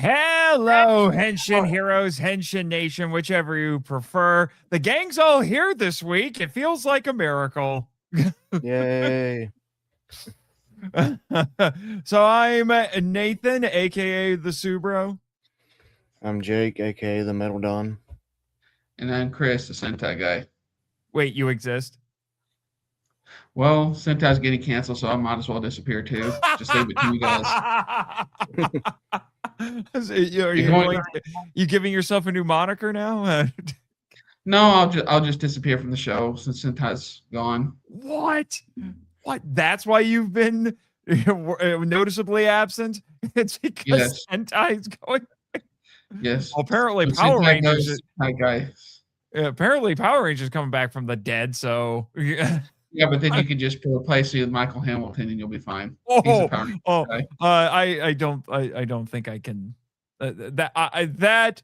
Hello, Henshin Heroes, Henshin Nation, whichever you prefer. The gang's all here this week. It feels like a miracle. Yay. So I'm Nathan, aka the Subro. I'm Jake, aka the Metal Don. And I'm Chris, the Sentai guy. Wait, you exist? Well, Sentai's getting canceled, so I might as well disappear too. Just leave it to you guys. You giving yourself a new moniker now? No, I'll just disappear from the show since Sentai's gone. What? That's why you've been noticeably absent? It's because Sentai's going. Yes. Well, apparently Power Rangers. Hi guys. Apparently Power Rangers coming back from the dead. So yeah, but then you can just replace it with Michael Hamilton and you'll be fine. I don't think I can. That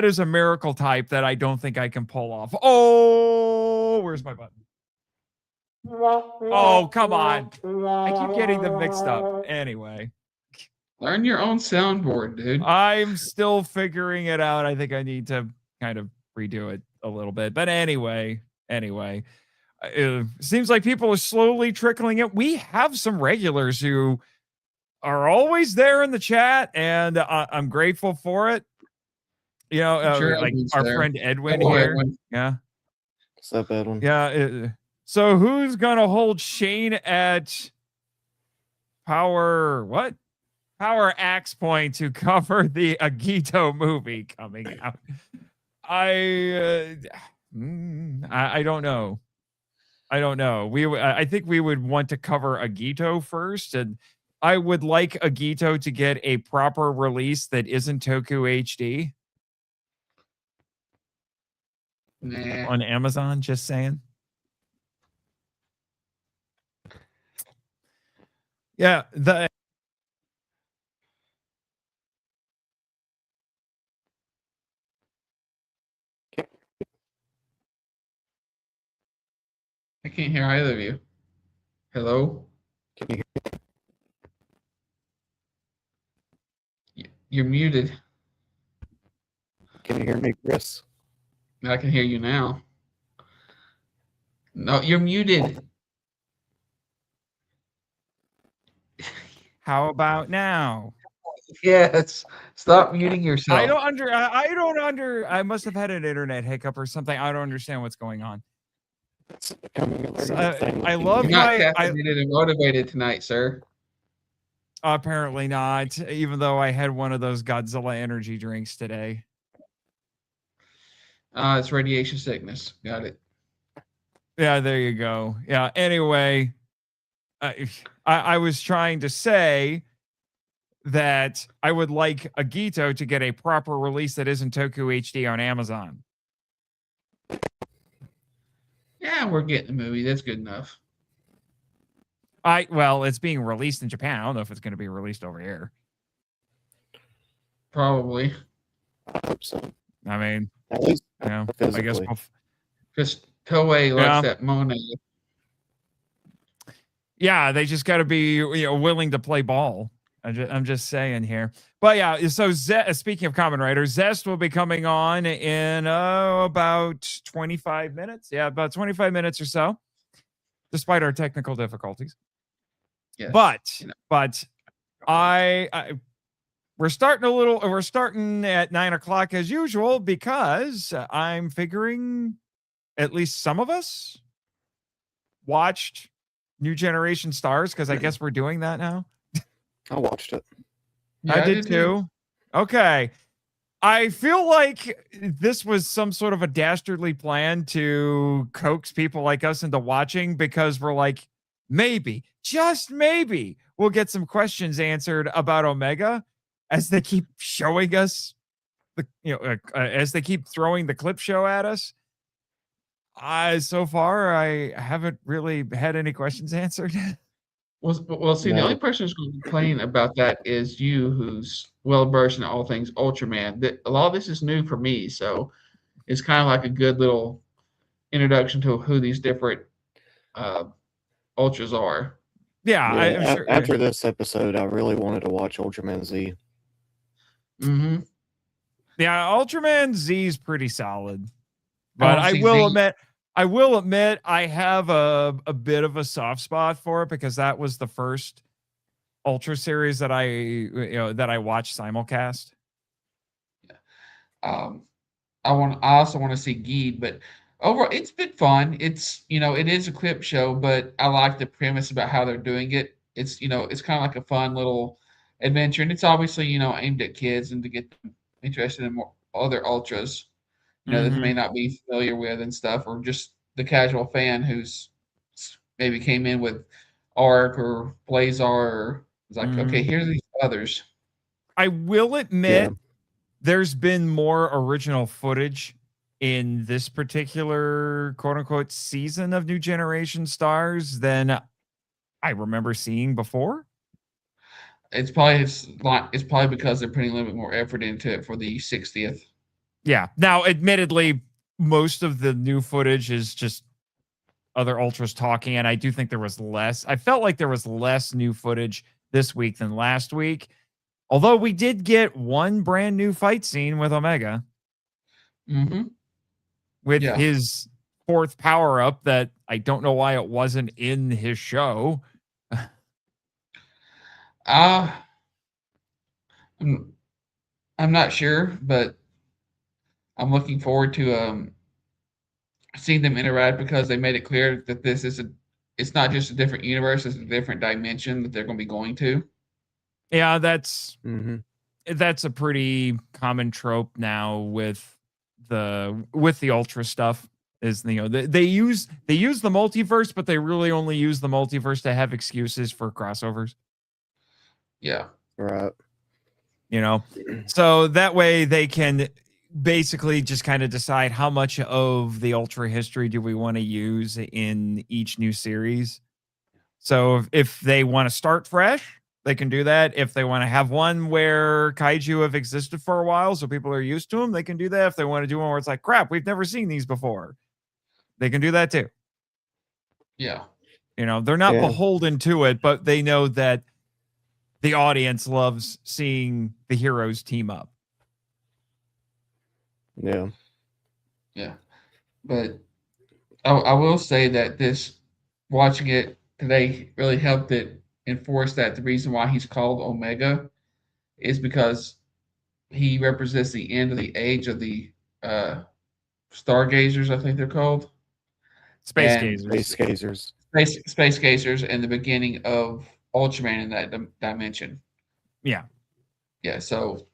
is a miracle type that I don't think I can pull off. Oh, where's my button? Oh, come on. I keep getting them mixed up. Anyway. Learn your own soundboard, dude. I'm still figuring it out. I think I need to kind of redo it a little bit. But anyway. It seems like people are slowly trickling in. We have some regulars who are always there in the chat, and I'm grateful for it. You know, sure like our friend Edwin here. Yeah. What's up, Edwin? Yeah. So who's gonna hold Shane at Power Axe Point to cover the Agito movie coming out? I don't know. I think we would want to cover Agito first, and I would like Agito to get a proper release that isn't Toku HD. Nah. On Amazon, just saying. Yeah, I can't hear either of you. Hello? Can you hear me? You're muted. Can you hear me, Chris? I can hear you now. No, you're muted. How about now? Yes. Stop muting yourself. I must have had an internet hiccup or something. I don't understand what's going on. I love You're not caffeinated and motivated tonight, sir. Apparently not, even though I had one of those Godzilla energy drinks today. It's radiation sickness. Got it. Yeah, there you go. Yeah, anyway, I was trying to say that I would like Agito to get a proper release that isn't Toku HD on Amazon. Yeah, we're getting the movie. That's good enough. Well, it's being released in Japan. I don't know if it's going to be released over here. Probably. I hope so. I mean, at least I guess because Toei likes that Monet. Yeah, they just got to be willing to play ball. I'm just saying here. But yeah, so speaking of Kamen Rider, ZEZTZ will be coming on in about 25 minutes. Yeah, about 25 minutes or so, despite our technical difficulties. Yes. But we're starting at 9 o'clock as usual because I'm figuring at least some of us watched New Generation Stars because I guess we're doing that now. I watched it. Yeah, I did too. Okay. I feel like this was some sort of a dastardly plan to coax people like us into watching because we're like, maybe, just maybe, we'll get some questions answered about Omega as they keep showing us as they keep throwing the clip show at us. So far, I haven't really had any questions answered. Well, see, the only person who's going to complain about that is you, who's well versed in all things Ultraman. A lot of this is new for me, so it's kind of like a good little introduction to who these different Ultras are. Yeah, after this episode, I really wanted to watch Ultraman Z. Mm-hmm. Yeah, Ultraman Z is pretty solid. I But want to I see will Z. admit I have a bit of a soft spot for it because that was the first Ultra series that I watched simulcast. Um, I also want to see Geed, but overall, it's been fun. It's it is a clip show, but I like the premise about how they're doing it. It's it's kind of like a fun little adventure, and it's obviously aimed at kids and to get them interested in more other ultras, that they may Mm-hmm. not be familiar with and stuff, or just the casual fan who's maybe came in with Arc or Blazar, or is like, Mm-hmm. okay, here's these others. I will Yeah. admit there's been more original footage in this particular quote unquote season of New Generation Stars than I remember seeing before. It's probably because they're putting a little bit more effort into it for the 60th. Yeah. Now, admittedly, most of the new footage is just other ultras talking, and I do think there was less. I felt like there was less new footage this week than last week. Although we did get one brand new fight scene with Omega Mm-hmm. with Yeah. his fourth power up that I don't know why it wasn't in his show. Uh, I'm, I'm not sure, but I'm looking forward to seeing them interact because they made it clear that it's not just a different universe, it's a different dimension that they're going to be going to. Yeah, Mm-hmm. that's a pretty common trope now with the ultra stuff is they use the multiverse, but they really only use the multiverse to have excuses for crossovers. Yeah. Right. So that way they can basically just kind of decide how much of the ultra history do we want to use in each new series. So if they want to start fresh, they can do that. If they want to have one where kaiju have existed for a while, so people are used to them, they can do that. If they want to do one where it's like, crap, we've never seen these before, they can do that too. Yeah. They're not Yeah. beholden to it, but they know that the audience loves seeing the heroes team up. Yeah. Yeah. But I will say that watching it today really helped it enforce that the reason why he's called Omega is because he represents the end of the age of the uh, stargazers, I think they're called, Space and gazers. Space gazers. space gazers, and the beginning of Ultraman in that dimension. Yeah. Yeah, so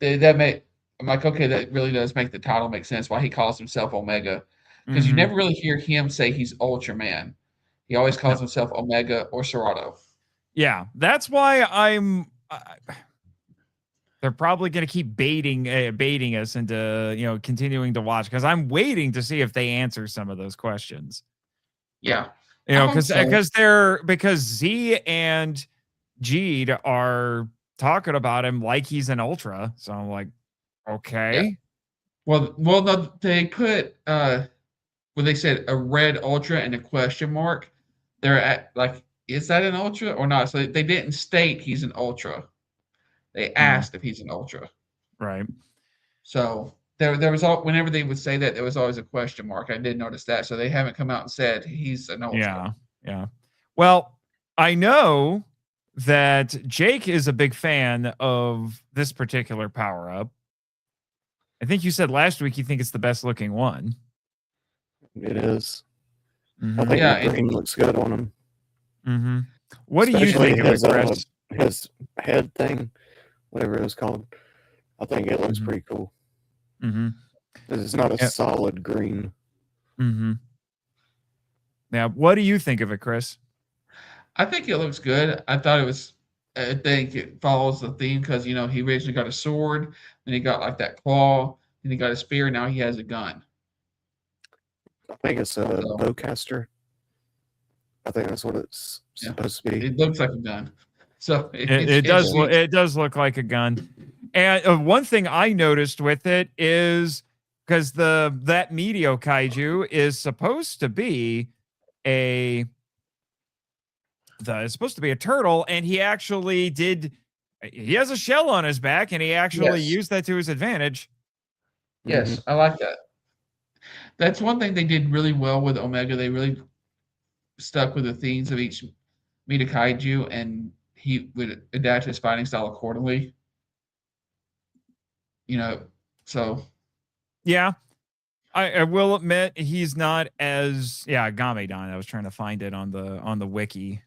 that make I'm like, okay, that really does make the title make sense why he calls himself Omega, because you Mhm. never really hear him say he's Ultraman. He always No. calls himself Omega or Serato. Yeah, that's why they're probably going to keep baiting us into continuing to watch because I'm waiting to see if they answer some of those questions. Yeah, I hope Because so. because Z and Jeed are talking about him like he's an ultra. So I'm like, Yeah. okay. Well, no, they put when they said a red ultra and a question mark, they're at like, is that an ultra or not? So they didn't state he's an ultra. They asked if he's an ultra. Right. So there was whenever they would say that there was always a question mark. I did notice that. So they haven't come out and said he's an ultra. Yeah. Yeah. Well, I know that Jake is a big fan of this particular power up. I think you said last week you think it's the best looking one. It is. Mhm. I think Yeah, the green looks good on him. Mm-hmm. What do you Especially think of it, Chris? his head thing, whatever it was called. I think it looks Mhm. pretty cool. Mm-hmm. It's not a Yeah. solid green. Mm-hmm. Now, what do you think of it, Chris? I think it looks good. I think it follows the theme because he originally got a sword, then he got like that claw, then he got a spear. Now he has a gun. I think it's a So bowcaster. I think that's what it's yeah, supposed to be. it looks like a gun. So It does shoots. it does look like a gun. And one thing I noticed with it is because that Meteor kaiju is supposed to be it's supposed to be a turtle, and he actually did He has a shell on his back, and he actually Yes. used that to his advantage. Yes, I like that. That's one thing they did really well with Omega. They really stuck with the themes of each Mita Kaiju, and he would adapt his fighting style accordingly. So Yeah. I will admit he's not as Gamedon. I was trying to find it on the wiki.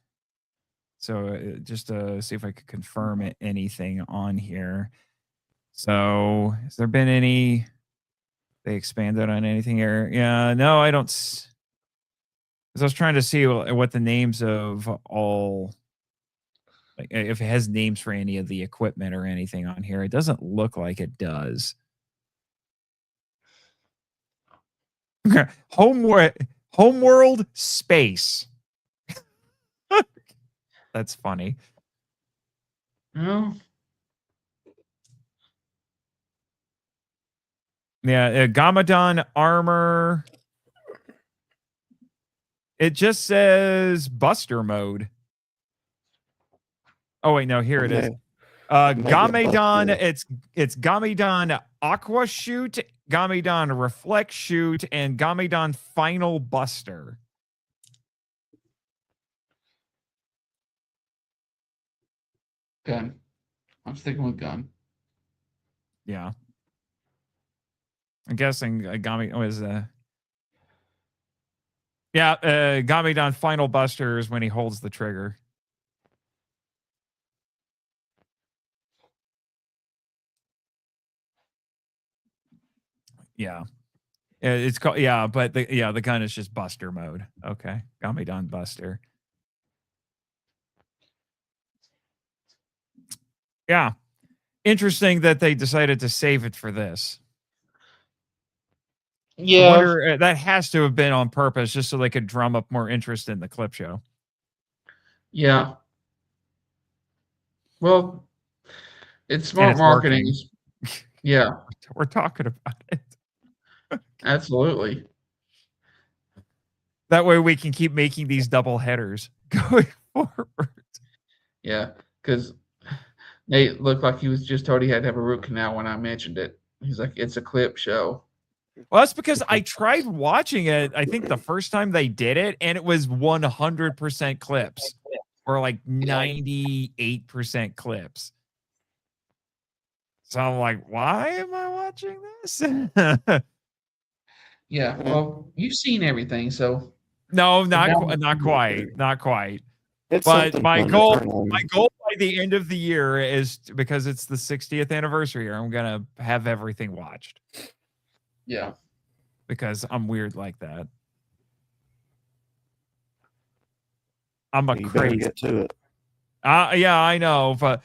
So just to see if I could confirm anything on here. So has there been any? They expanded on anything here? Yeah, no, I don't. Because I was trying to see what the names of all, like, if it has names for any of the equipment or anything on here. It doesn't look like it does. Homeworld space. That's funny. well, Yeah, Gamadon armor. It just says Buster mode. Oh wait, no, here it is. Gamedon, it's Gamedon Aqua Shoot, Gamedon Reflect Shoot, and Gamedon Final Buster. gun. I'm sticking with gun. Yeah. I'm guessing Gamedon was Gamedon Final Buster is when he holds the trigger. Yeah. It's called but the gun is just Buster mode. Okay. Gamedon Buster. Yeah. Interesting that they decided to save it for this. I Yeah. wonder, that has to have been on purpose just so they could drum up more interest in the clip show. Yeah. Well, it's And smart it's marketing. working. Yeah, We're talking about it. absolutely. That way we can keep making these double headers going forward. Yeah, because Nate looked like he was just told he had to have a root canal when I mentioned it. He's like, it's a clip show. Well, that's because I tried watching it, I think the first time they did it, and it was 100% clips or like 98% clips. So I'm like, why am I watching this? Yeah, well, you've seen everything, so No, not quite. It's But something my fun to goal turn on. by the end of the year is because it's the 60th anniversary here. I'm gonna have everything watched yeah. because I'm weird like that. I'm a You better crazy. get to it. Yeah, I know, but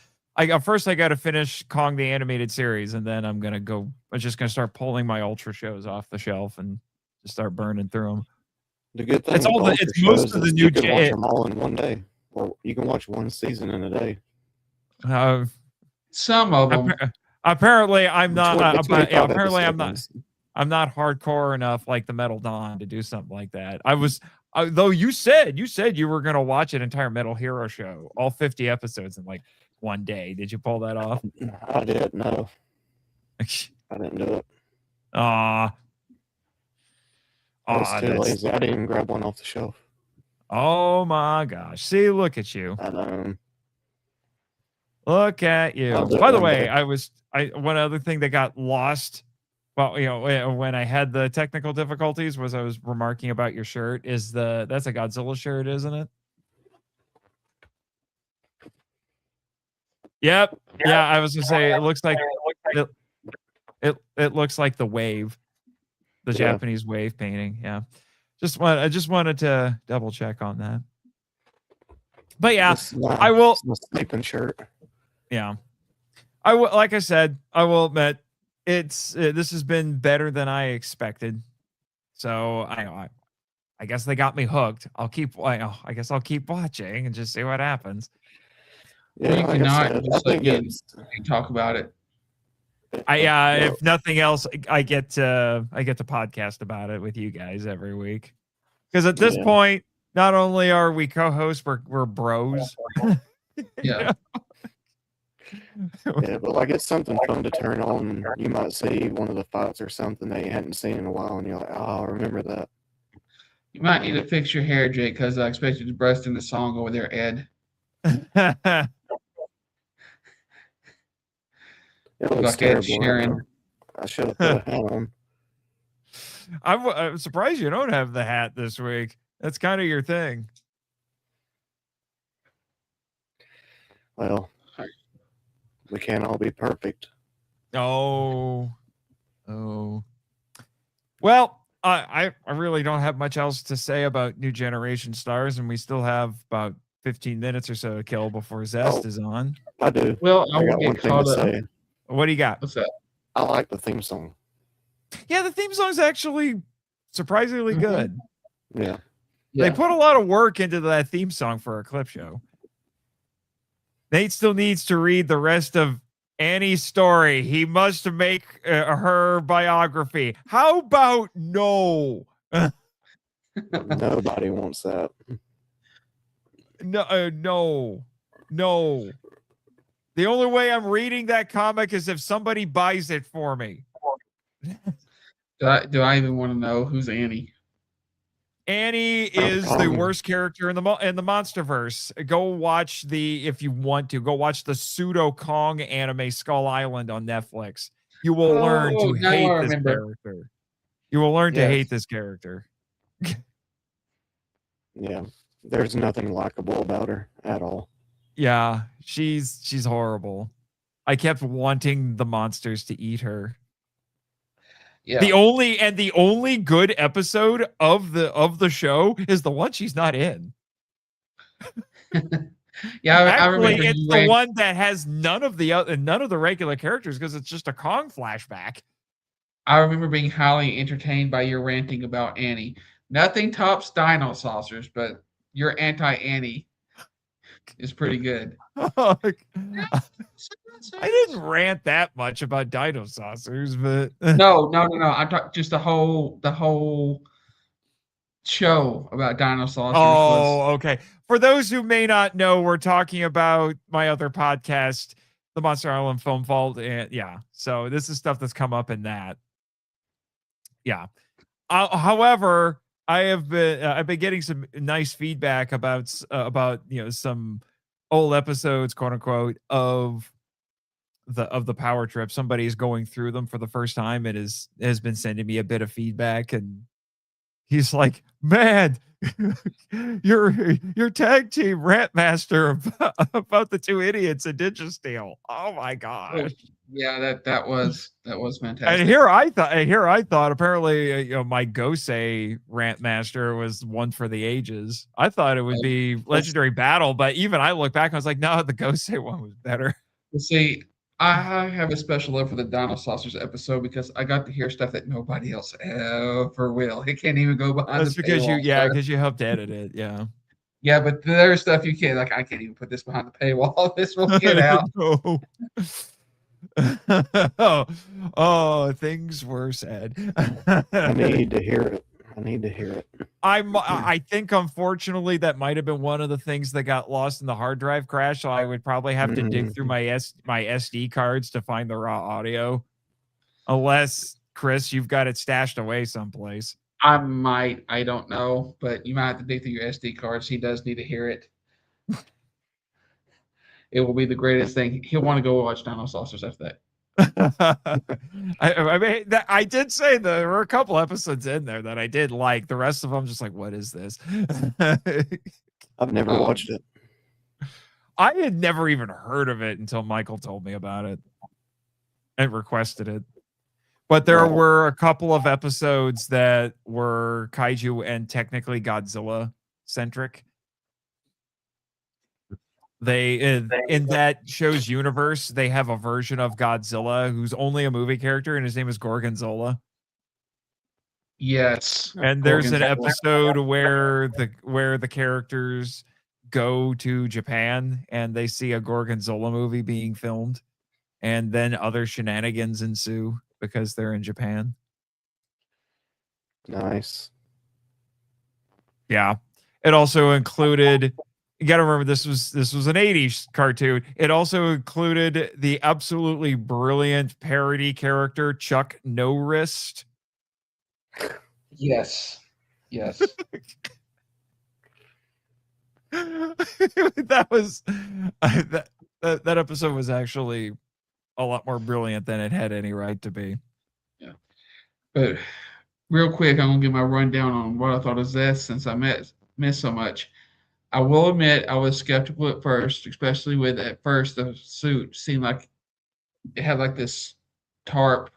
first I got to finish Kong the animated series, and then I'm just gonna start pulling my Ultra shows off the shelf and just start burning through them. The good thing It's with all Ultra it's most shows of the is new you can watch them all in one day, or you can watch one season in a day. Some of them. Apparently, I'm not. 25 apparently, I'm not. episodes. I'm not hardcore enough like the Metal Dawn to do something like that. I was, though. You said you were gonna watch an entire Metal Hero show, all 50 episodes in like one day. Did you pull that off? I did. No, I didn't do it. I was too lazy. I didn't even grab one off the shelf. Oh my gosh! See, look at you. I know. Look at you. By the way, one other thing that got lost. Well, when I had the technical difficulties was I was remarking about your shirt. That's a Godzilla shirt, isn't it? Yep. Yeah, I was gonna say it looks like it looks like the wave, the Japanese wave painting. Yeah. I just wanted to double check on that. But yeah, I will. It's my sleeping shirt. Yeah, I will. Like I said, I will admit this has been better than I expected. So I guess they got me hooked. I guess I'll keep watching and just see what happens. Yeah, you cannot just think talk about it. If nothing else, I get to podcast about it with you guys every week. Because at this point, not only are we co-hosts, we're bros. Yeah. Yeah, but like it's something fun to turn on. You might see one of the fights or something that you hadn't seen in a while, and you're like, "Oh, I remember that." You might need to fix your hair, Jake, because I expect you to burst into song over there, Ed. It Look looks like Ed terrible right Sheeran. now. I should have put a hat on. I'm surprised you don't have the hat this week. That's kind of your thing. Well, we can't all be perfect. Oh. Well, I really don't have much else to say about New Generation Stars, and we still have about 15 minutes or so to kill before Zest is on. I do. Well, I I will got one get thing to caught up. say. What do you got? What's that? I like the theme song. Yeah, the theme song's actually surprisingly good. Yeah. They put a lot of work into that theme song for a clip show. Nate still needs to read the rest of Annie's story. He must make her biography. How about no? Nobody wants that. No. The only way I'm reading that comic is if somebody buys it for me. Do I even want to know who's Annie? Annie is the worst character in the MonsterVerse. Go watch if you want to, go watch the Pseudo Kong anime Skull Island on Netflix. You will learn to hate this character. You will learn to hate this character. Yeah. There's nothing likable about her at all. Yeah, she's horrible. I kept wanting the monsters to eat her. Yeah. The only good episode of the show is the one she's not in. Yeah, actually, I remember it's the one that has none of the regular characters because it's just a Kong flashback. I remember being highly entertained by your ranting about Annie. Nothing tops Dino Saucers, but your anti-Annie is pretty good. I didn't rant that much about Dino Saucers, but no. I'm talking just the whole show about Dino Saucers. Oh, okay. For those who may not know, we're talking about my other podcast, the Monster Island Film Vault, and yeah. So this is stuff that's come up in that. Yeah. However, I've been getting some nice feedback about some old episodes, quote unquote, of the Power Trip. Somebody's going through them for the first time and has been sending me a bit of feedback, and he's like, "Man, your tag team rant master about the two idiots in Digisteel. Oh my gosh." Yeah, that was fantastic. And here I thought apparently my Gosei rant master was one for the ages. I thought it would be Legendary Battle, but even I look back, I was like, no, the Gosei one was better. See, I have a special love for the Dino Saucers episode because I got to hear stuff that nobody else ever will. It can't even go behind. That's because because you helped edit it. Yeah. Yeah, but there's stuff you can't, like, I can't even put this behind the paywall. This will get out. No. oh, things were said. I need to hear it. I think unfortunately that might have been one of the things that got lost in the hard drive crash. So I would probably have to dig through my SD cards to find the raw audio. Unless, Chris, you've got it stashed away someplace. I might. I don't know. But you might have to dig through your SD cards. He does need to hear it. It will be the greatest thing. He'll want to go watch Dino Saucers after that. I mean, I did say there were a couple episodes in there that I did like. The rest of them, just like, what is this? I've never watched it. I had never even heard of it until Michael told me about it and requested it. But there were a couple of episodes that were kaiju and technically Godzilla centric. They in that show's universe, they have a version of Godzilla who's only a movie character, and his name is Gorgonzola. Yes. And there's an episode where the characters go to Japan and they see a Gorgonzola movie being filmed, and then other shenanigans ensue because they're in Japan. Nice. Yeah. It also included You got to remember this was an 80s cartoon. It also included the absolutely brilliant parody character Chuck No Wrist. Yes. Yes. That was that episode was actually a lot more brilliant than it had any right to be. Yeah. But real quick, I'm gonna give my rundown on what I thought of ZEZTZ since I missed so much. I will admit I was skeptical at first, especially with at first the suit seemed like it had like this tarp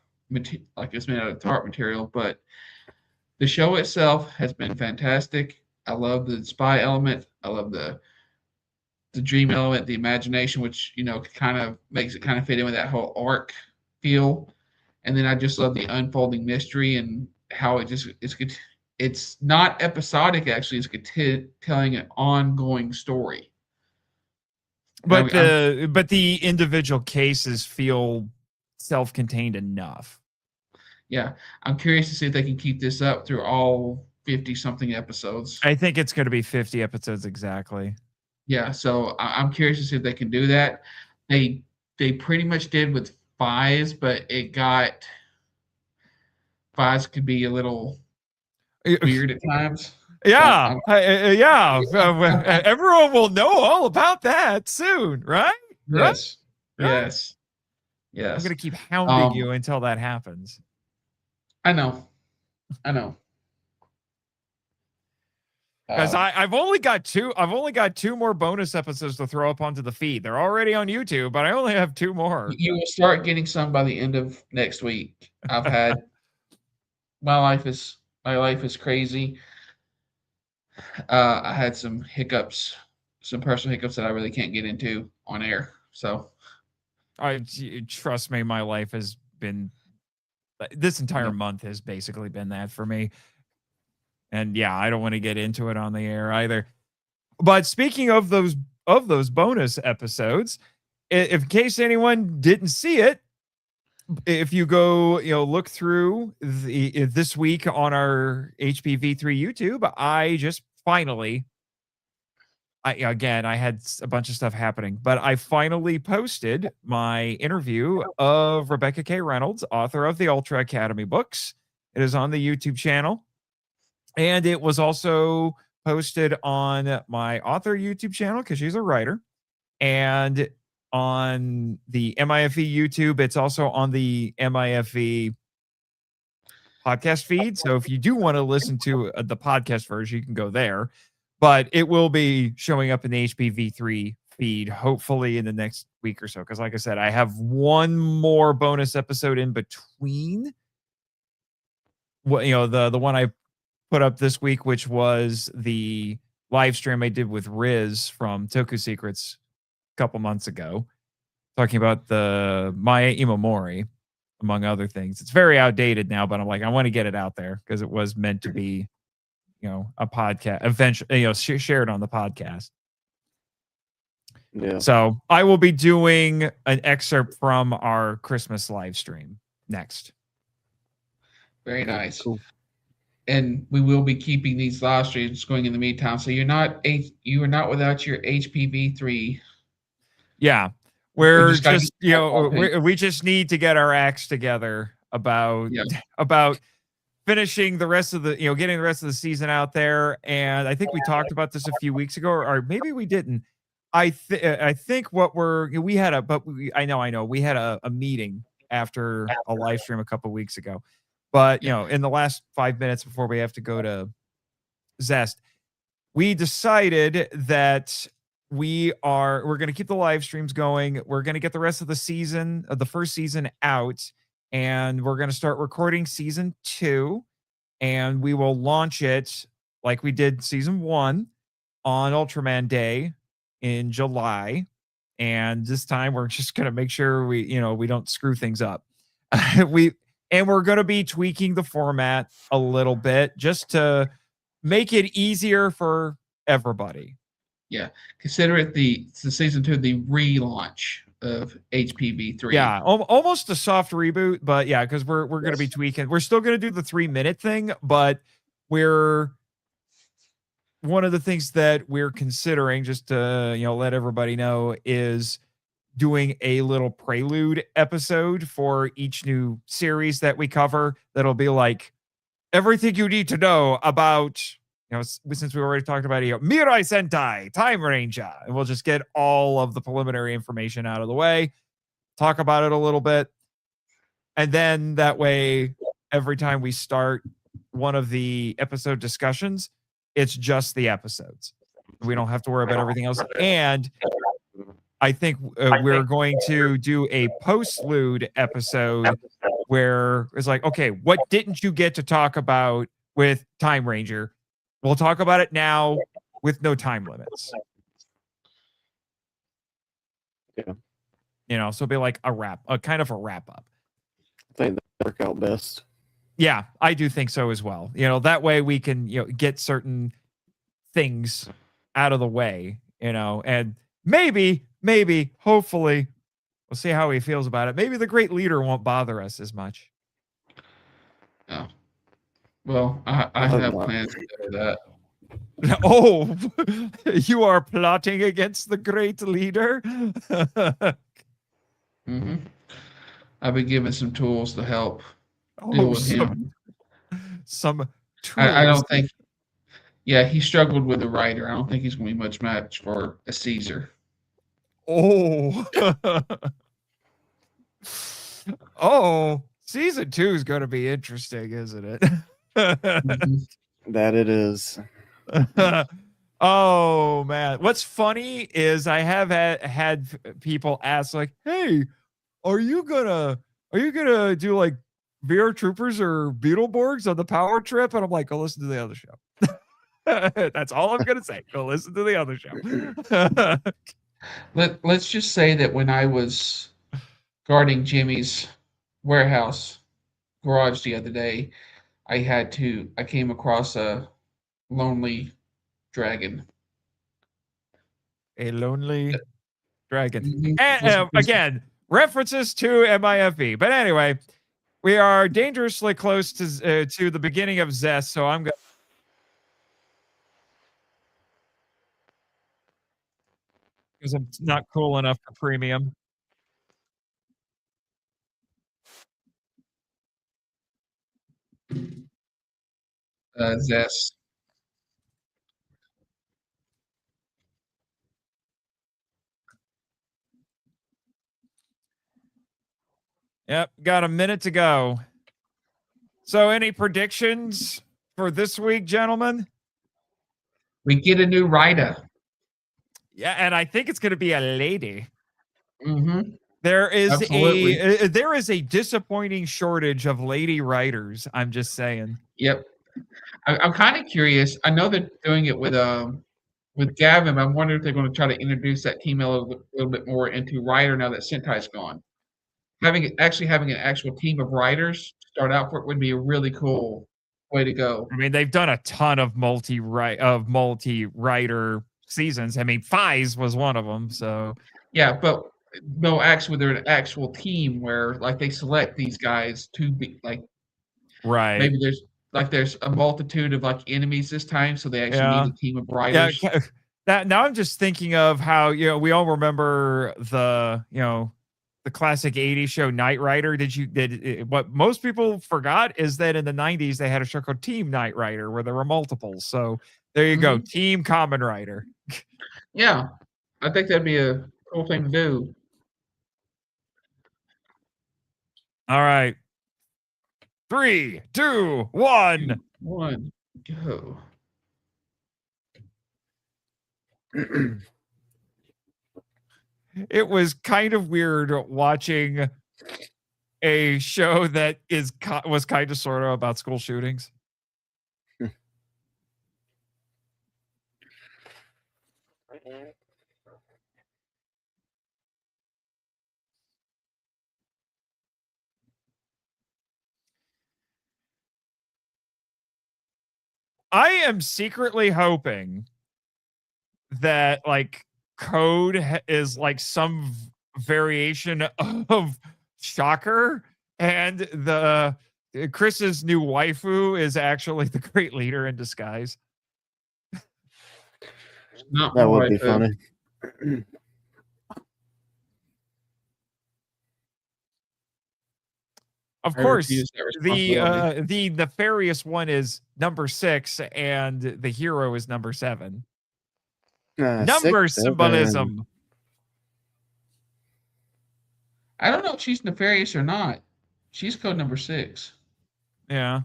like it's made out of tarp material, but the show itself has been fantastic. I love the spy element. I love the dream element, the imagination, which kind of makes it kind of fit in with that whole arc feel. And then I just love the unfolding mystery and how it's not episodic actually. It's telling an ongoing story. But the individual cases feel self-contained enough. Yeah, I'm curious to see if they can keep this up through all 50 something episodes. I think it's going to be 50 episodes exactly. Yeah, so I'm curious to see if they can do that. They pretty much did with Fives, but Fives could be a little weird at times. Yeah, everyone will know all about that soon, right? Yes, right? yes, yes. I'm gonna keep hounding you until that happens. I know. Because I've only got two more bonus episodes to throw up onto the feed. They're already on YouTube, but I only have 2 more. You will start getting some by the end of next week. I've had my life is crazy. I had some hiccups, some personal hiccups that I really can't get into on air. So, trust me, my life has been this entire month has basically been that for me. And yeah, I don't want to get into it on the air either. But speaking of those bonus episodes, if in case anyone didn't see it, if you go, look through this week on our HPV3 YouTube, I just finally, I had a bunch of stuff happening, but I finally posted my interview of Rebecca K. Reynolds, author of the Ultra Academy books. It is on the YouTube channel. And it was also posted on my author YouTube channel because she's a writer. And on the MIFE YouTube, it's also on the MIFE podcast feed. So if you do want to listen to the podcast version, you can go there. But it will be showing up in the HPV3 feed, hopefully in the next week or so. Because like I said, I have one more bonus episode in between. The one I put up this week, which was the live stream I did with Riz from Toku Secrets a couple months ago, talking about the Maya Imamori, among other things. It's very outdated now, but I'm like, I want to get it out there because it was meant to be, a podcast, eventually, shared on the podcast. Yeah. So I will be doing an excerpt from our Christmas live stream next. Very nice. Cool. And we will be keeping these live streams going in the meantime. So you are not without your HPV3. Yeah, we're just we just need to get our acts together about finishing the rest of the getting the rest of the season out there. And I think we talked about this a few weeks ago, or maybe we didn't. I think what we had a meeting after a live stream a couple weeks ago. But, in the last 5 minutes before we have to go to ZEZTZ, we decided that we're going to keep the live streams going. We're going to get the rest of the season, of the first season out, and we're going to start recording season 2, and we will launch it like we did season 1 on Ultraman Day in July. And this time we're just going to make sure we don't screw things up. And we're going to be tweaking the format a little bit just to make it easier for everybody. Yeah. Consider it the season 2, the relaunch of HPV3. Yeah. Almost a soft reboot, but yeah, because we're going to be tweaking. We're still going to do the 3-minute thing, but we're one of the things that we're considering, just to let everybody know, is doing a little prelude episode for each new series that we cover. That'll be like everything you need to know about, since we already talked about Mirai Sentai, Time Ranger, and we'll just get all of the preliminary information out of the way, talk about it a little bit, and then that way, every time we start one of the episode discussions, it's just the episodes. We don't have to worry about everything else. And I think we're going to do a postlude episode where it's like, okay, what didn't you get to talk about with Time Ranger? We'll talk about it now with no time limits. Yeah. So it'll be like a kind of a wrap up. I think that work out best. Yeah, I do think so as well. That way we can, get certain things out of the way, and maybe, hopefully, we'll see how he feels about it. Maybe the great leader won't bother us as much. Oh. Well, I have plans to do that. Oh, you are plotting against the great leader? Mm-hmm. I've been given some tools to help deal with him. Some tools. I don't think. Yeah, he struggled with the writer. I don't think he's going to be much match for a Caesar. Oh. Oh, season 2 is going to be interesting, isn't it? Mm-hmm. That it is. Oh man, what's funny is I have had people ask like, "Hey, are you gonna do like VR Troopers or Beetleborgs on the Power Trip?" And I'm like, "Go listen to the other show." That's all I'm gonna say. Go listen to the other show. Let's just say that when I was guarding Jimmy's warehouse garage the other day, I came across a lonely dragon. A lonely dragon. Mhm. And, again, references to MIFB. But anyway, we are dangerously close to the beginning of ZEZTZ, so I'm going because I'm not cool enough for premium. ZEZTZ. Yep, got a minute to go. So any predictions for this week, gentlemen? We get a new writer. Yeah, and I think it's going to be a lady. Mm-hmm. There is Absolutely. there is a disappointing shortage of lady writers. I'm just saying. Yep. I'm kind of curious. I know they're doing it with Gavin, but I'm wondering if they're going to try to introduce that team a little bit more into writer now that Sentai's gone. Having an actual team of writers start out for it would be a really cool way to go. I mean, they've done a ton of multi-writer seasons. I mean, Fies was one of them. So yeah, but no, actually, they're an actual team where like they select these guys to be like right. Maybe there's a multitude of like enemies this time, so they actually need a team of writers. Yeah, that now I'm just thinking of how we all remember the the classic 80s show Knight Rider. What most people forgot is that in the 90s they had a show called Team Knight Rider where there were multiples. So there you go, Team Kamen Rider. Yeah, I think that'd be a cool thing to do. All right. 3, 2, 1. 1, go. It was kind of weird watching a show that was kind of sort of about school shootings. I am secretly hoping that like Code is like some variation of Shocker, and the Chris's new waifu is actually the great leader in disguise. Not That my would be wife. funny. Of I course, refuse that responsibility. the nefarious one is number 6, and the hero is number 7. Number 6, 7. symbolism. I don't know if she's nefarious or not. She's code number 6. Yeah.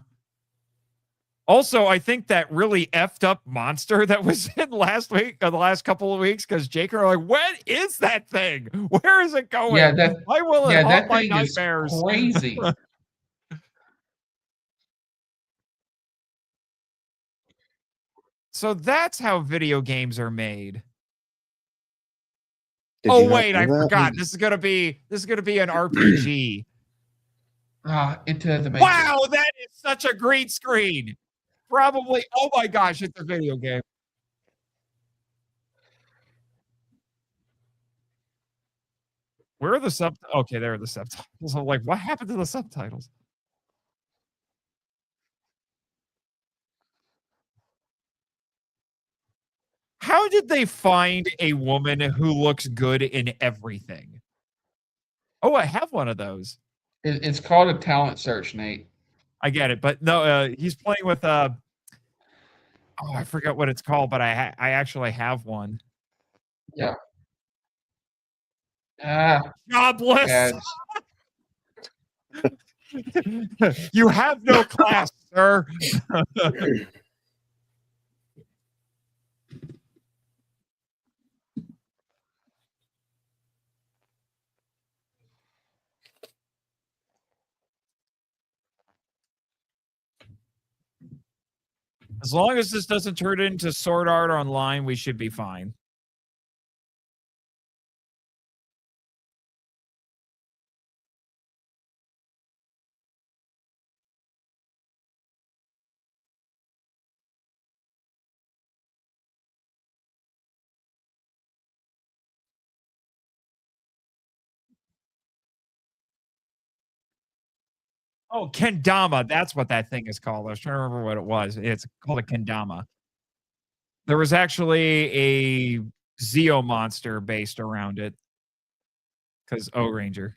Also, I think that really effed up monster that was in last week, or the last couple of weeks, because Jake are like, what is that thing? Where is it going? Yeah, that Why will it yeah, haunt that my thing is nightmares? crazy. So that's how video games are made. Did Oh you not wait, know I that? forgot. This is gonna be an RPG. Into the Matrix. Wow, that is such a green screen. Probably. Oh my gosh, it's a video game. Where are the sub? Okay, there are the subtitles. I'm like, what happened to the subtitles? How did they find a woman who looks good in everything? Oh, I have one of those. It's called a talent search, Nate. I get it, but no, he's playing with oh, I forgot what it's called, but I actually have one. Yeah. Ah, Jobless. ads. You have no class, sir. As long as this doesn't turn into Sword Art Online, we should be fine. Oh, kendama. That's what that thing is called. I was trying to remember what it was. It's called a kendama. There was actually a Zeo monster based around it. Because O Ranger.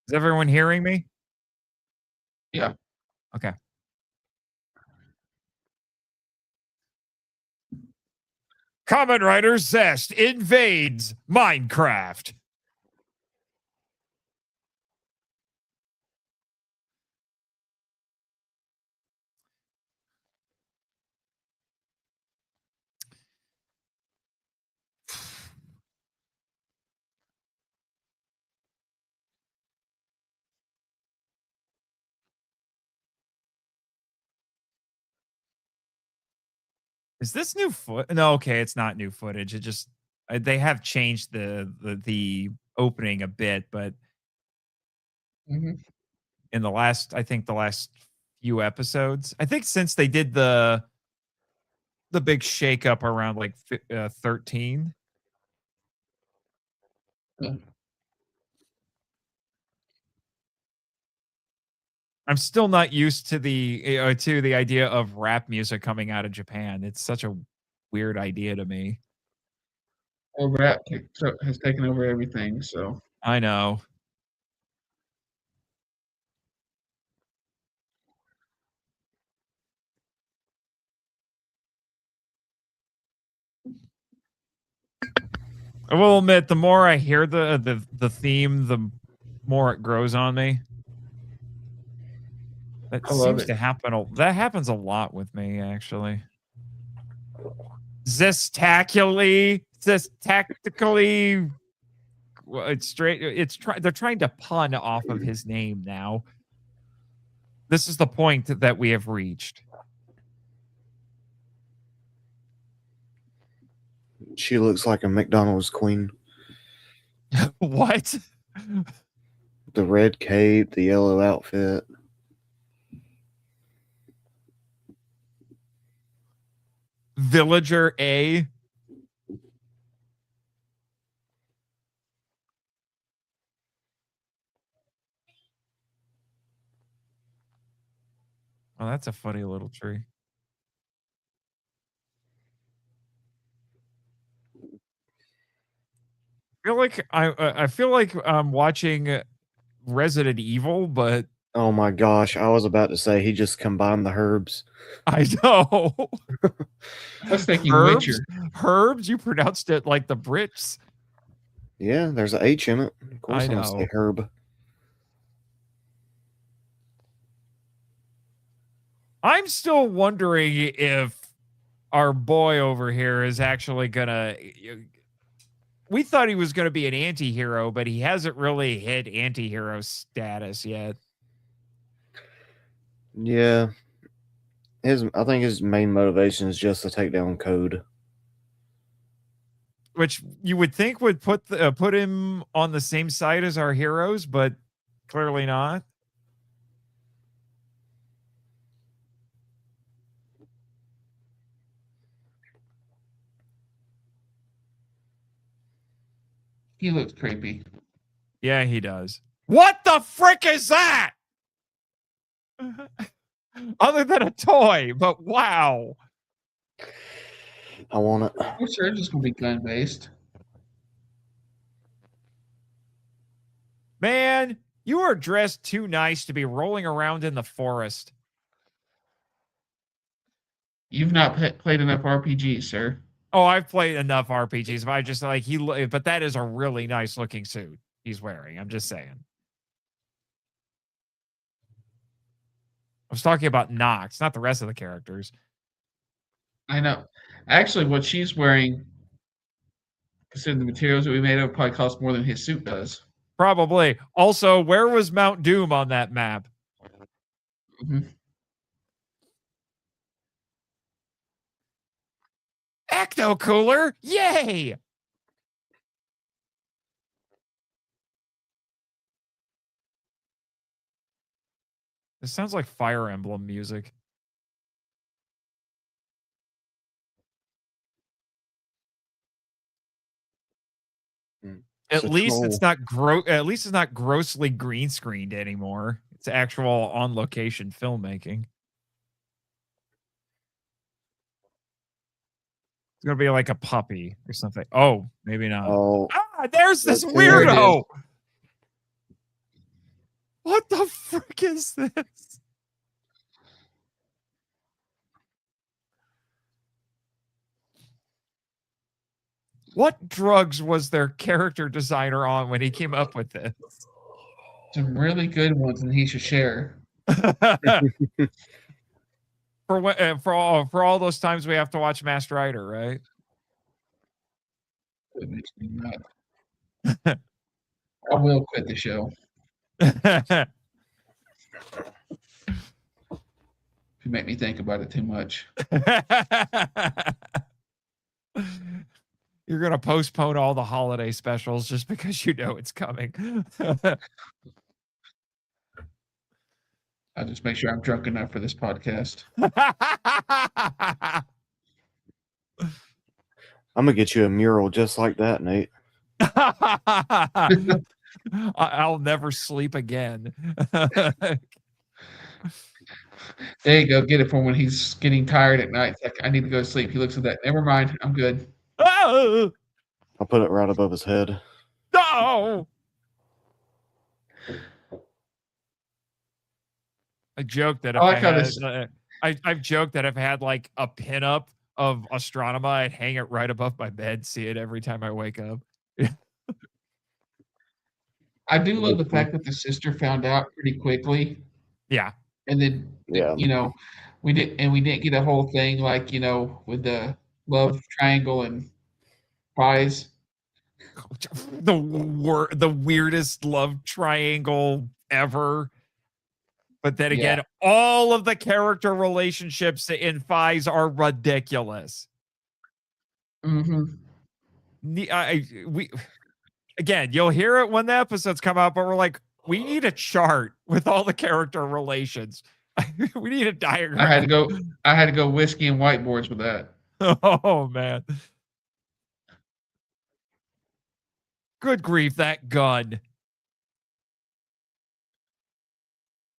Is everyone hearing me? Yeah. Okay. Kamen Rider Zest invades Minecraft. Is this new foot? No, okay, it's not new footage. It just they have changed the opening a bit, but Mhm. in the last, I think the last few episodes, I think since they did the big shakeup around like 13. Yeah. I'm still not used to the idea of rap music coming out of Japan. It's such a weird idea to me. Well, rap has taken over everything, so I know. I will admit, the more I hear the theme, the more it grows on me. That I love seems it. to happen. That happens a lot with me, actually. Zestactically. It's straight. They're trying to pun off of his name now. This is the point that we have reached. She looks like a McDonald's queen. What? The red cape, the yellow outfit. Villager A. Oh, that's a funny little tree. I feel like I'm watching Resident Evil, but Oh my gosh, I was about to say he just combined the herbs. I know. I was thinking Herbs? Witcher. Herbs? You pronounced it like the Brits. Yeah, there's an H in it. Of course I I'm gonna say know. herb. I'm still wondering if our boy over here is actually gonna. We thought he was gonna be an anti-hero, but he hasn't really hit anti-hero status yet. Yeah. I think his main motivation is just to take down code. Which you would think would put him on the same side as our heroes, but clearly not. He looks creepy. Yeah, he does. What the frick is that? Other than a toy, but wow. I want it. I'm sure it's just gonna be gun based. Man, you are dressed too nice to be rolling around in the forest. You've not played enough RPGs, sir. Oh, I've played enough RPGs, but I just like but that is a really nice looking suit he's wearing. I'm just saying. I was talking about Nox, not the rest of the characters. I know. Actually, what she's wearing, considering the materials that we made of, probably costs more than his suit does. Probably. Also, where was Mount Doom on that map? Mm-hmm. Ecto Cooler! Yay! This sounds like Fire Emblem music. At least it's not grossly green screened anymore. It's actual on location filmmaking. It's gonna be like a puppy or something. Oh, maybe not. Oh, There's this that's weirdo. What the frick is this? What drugs was their character designer on when he came up with this? Some really good ones, and he should share. For all those times we have to watch Master Rider, right? It makes me mad. I will quit the show if you make me think about it too much. You're gonna postpone all the holiday specials just because you know it's coming. I'll just make sure I'm drunk enough for this podcast. I'm gonna get you a mural just like that, Nate. I'll never sleep again. There you go. Get it for when he's getting tired at night. It's like, I need to go to sleep. He looks at that. Never mind. I'm good. Oh, I'll put it right above his head. no. I joke that if I like how this. I've joked that if I had like a pinup of Astronema, I'd hang it right above my bed, see it every time I wake up. I do love the fact that the sister found out pretty quickly, Yeah. and then Yeah. we didn't get a whole thing like with the love triangle and pies. The weirdest love triangle ever. But then again, all of the character relationships in Fies are ridiculous. Mm-hmm. Again, you'll hear it when the episodes come out, but we're like, we need a chart with all the character relations. We need a diagram. I had to go whiskey and whiteboards with that. Oh man. Good grief, that gun.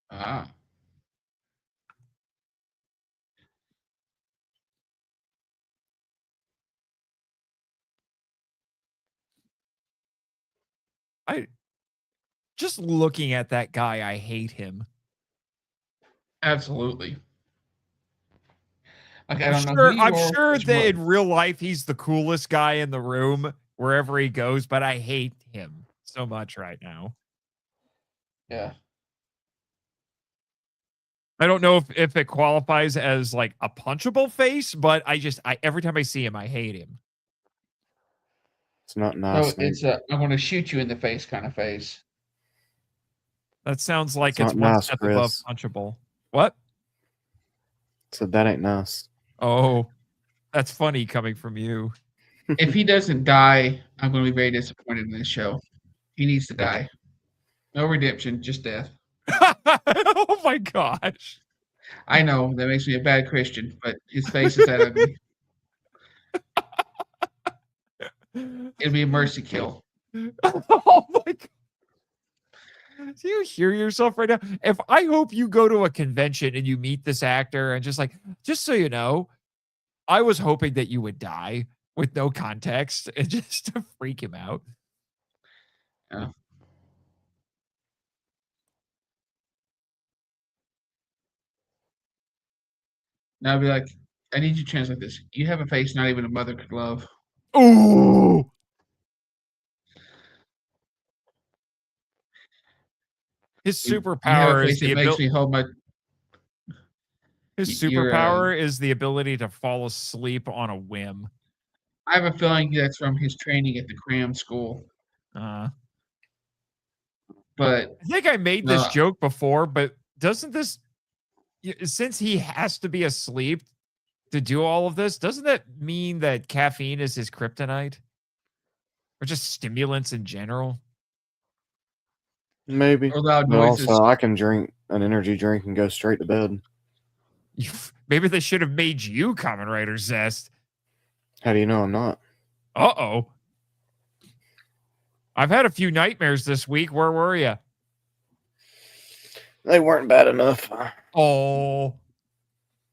Ah. I just looking at that guy, I hate him. Absolutely. Like, I don't know who I'm you are. sure that in real life he's the coolest guy in the room wherever he goes, but I hate him so much right now. Yeah. I don't know if it qualifies as like a punchable face, but I every time I see him, I hate him. It's not No, nice. it's a I'm going to shoot you in the face kind of face. That sounds like It's it's not one nice, step above Chris. punchable. What? So that ain't nice. Oh, that's funny coming from you. If he doesn't die, I'm going to be very disappointed in this show. He needs to die. No redemption, just death. Oh my gosh. I know that makes me a bad Christian, but his face is that ugly. It'll be a mercy kill. Oh my god. Do you hear yourself right now? If I hope you go to a convention and you meet this actor and just so you know, I was hoping that you would die with no context and just to freak him out. Yeah. Now I'd be like, I need you to translate this. You have a face not even a mother could love. Ooh. His You have a superpower is face the that makes ability. me hold my. His You're. superpower is the ability to fall asleep on a whim. I have a feeling that's from his training at the cram school. But I think I made this no, joke before, but doesn't this, since he has to be asleep to do all of this, doesn't that mean that caffeine is his kryptonite? Or just stimulants in general? Maybe. or loud But noises. also, I can drink an energy drink and go straight to bed. Maybe they should have made you Kamen Rider Zest. How do you know I'm not? Uh-oh. I've had a few nightmares this week. Where were you? They weren't bad enough. Oh.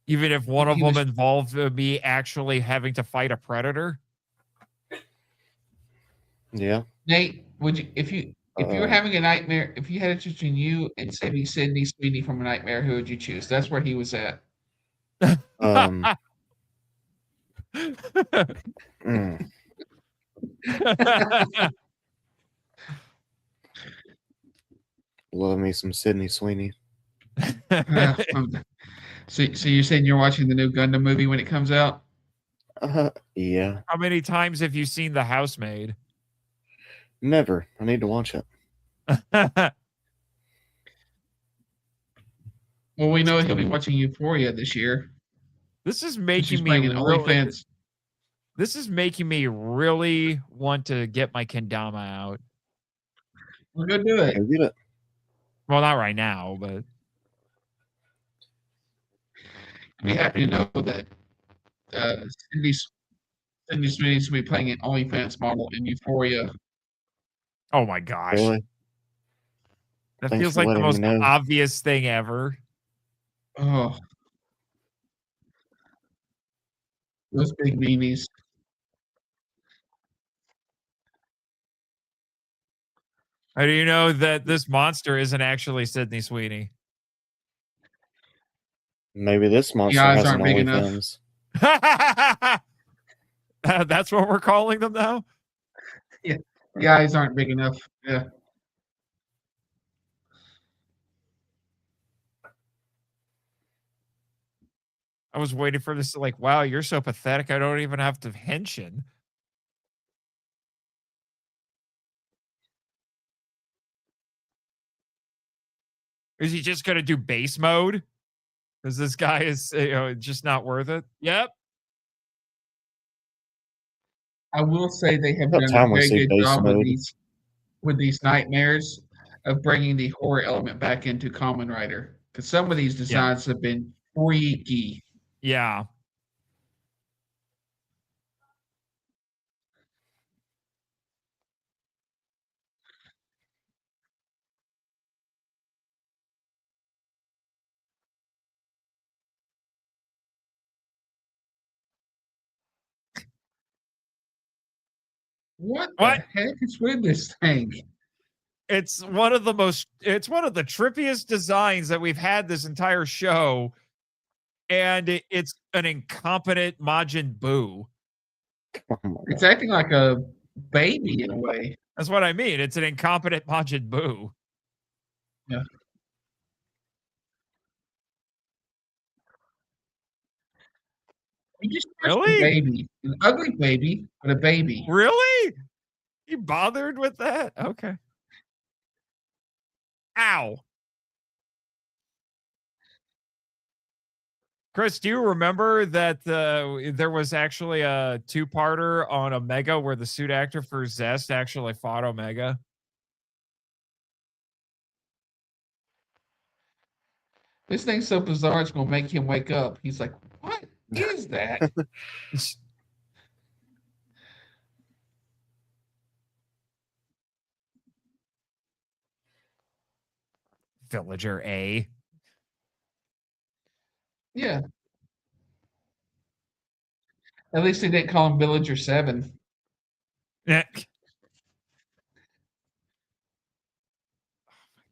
Even if one of He them was. involved me actually having to fight a predator? Yeah. Nate, would you if you were having a nightmare, if you had it between you and say Sydney Sweeney from a nightmare, who would you choose? That's where he was at. Um. mm. Love me some Sydney Sweeney. So you're saying you're watching the new Gundam movie when it comes out? Yeah. How many times have you seen The Housemaid? Never. I need to watch it. Well, we know he'll be watching Euphoria this year. This is She's making me playing an really. OnlyFans. This is making me really want to get my kendama out. We'll go do it. Go get it. Well, not right now, but I'd be happy to know that uh, Sydney, Sydney Sweeney's going to be playing an OnlyFans model in Euphoria. oh my gosh, Really? that Thanks feels for like the letting me most know. obvious thing ever. Oh, those big meanies. How do you know that this monster isn't actually Sydney Sweeney? Maybe this monster eyes has an aren't big enough. OnlyFans. That's what we're calling them now? Yeah, the eyes aren't big enough. Yeah. I was waiting for this, like, wow, you're so pathetic. I don't even have to henshin. Is he just going to do base mode? Because this guy is just not worth it. Yep. I will say they have About done time a we very see good base job mode. with these nightmares of bringing the horror element back into Kamen Rider. Because some of these designs have been freaky. Yeah. What What? the heck is with this thing? It's one of the trippiest designs that we've had this entire show, and it's an incompetent Majin Buu. Oh my It's God. acting like a baby in a way. That's what I mean. It's an incompetent Majin Buu. Yeah. You just touched a Really? baby, an ugly baby, but a baby. Really? You bothered with that? Okay. Ow. Chris, do you remember that there was actually a two-parter on Omega where the suit actor for Zest actually fought Omega? This thing's so bizarre, it's gonna make him wake up. He's like, "What is that?" Villager A. Yeah. At least they didn't call him Villager 7. Eh.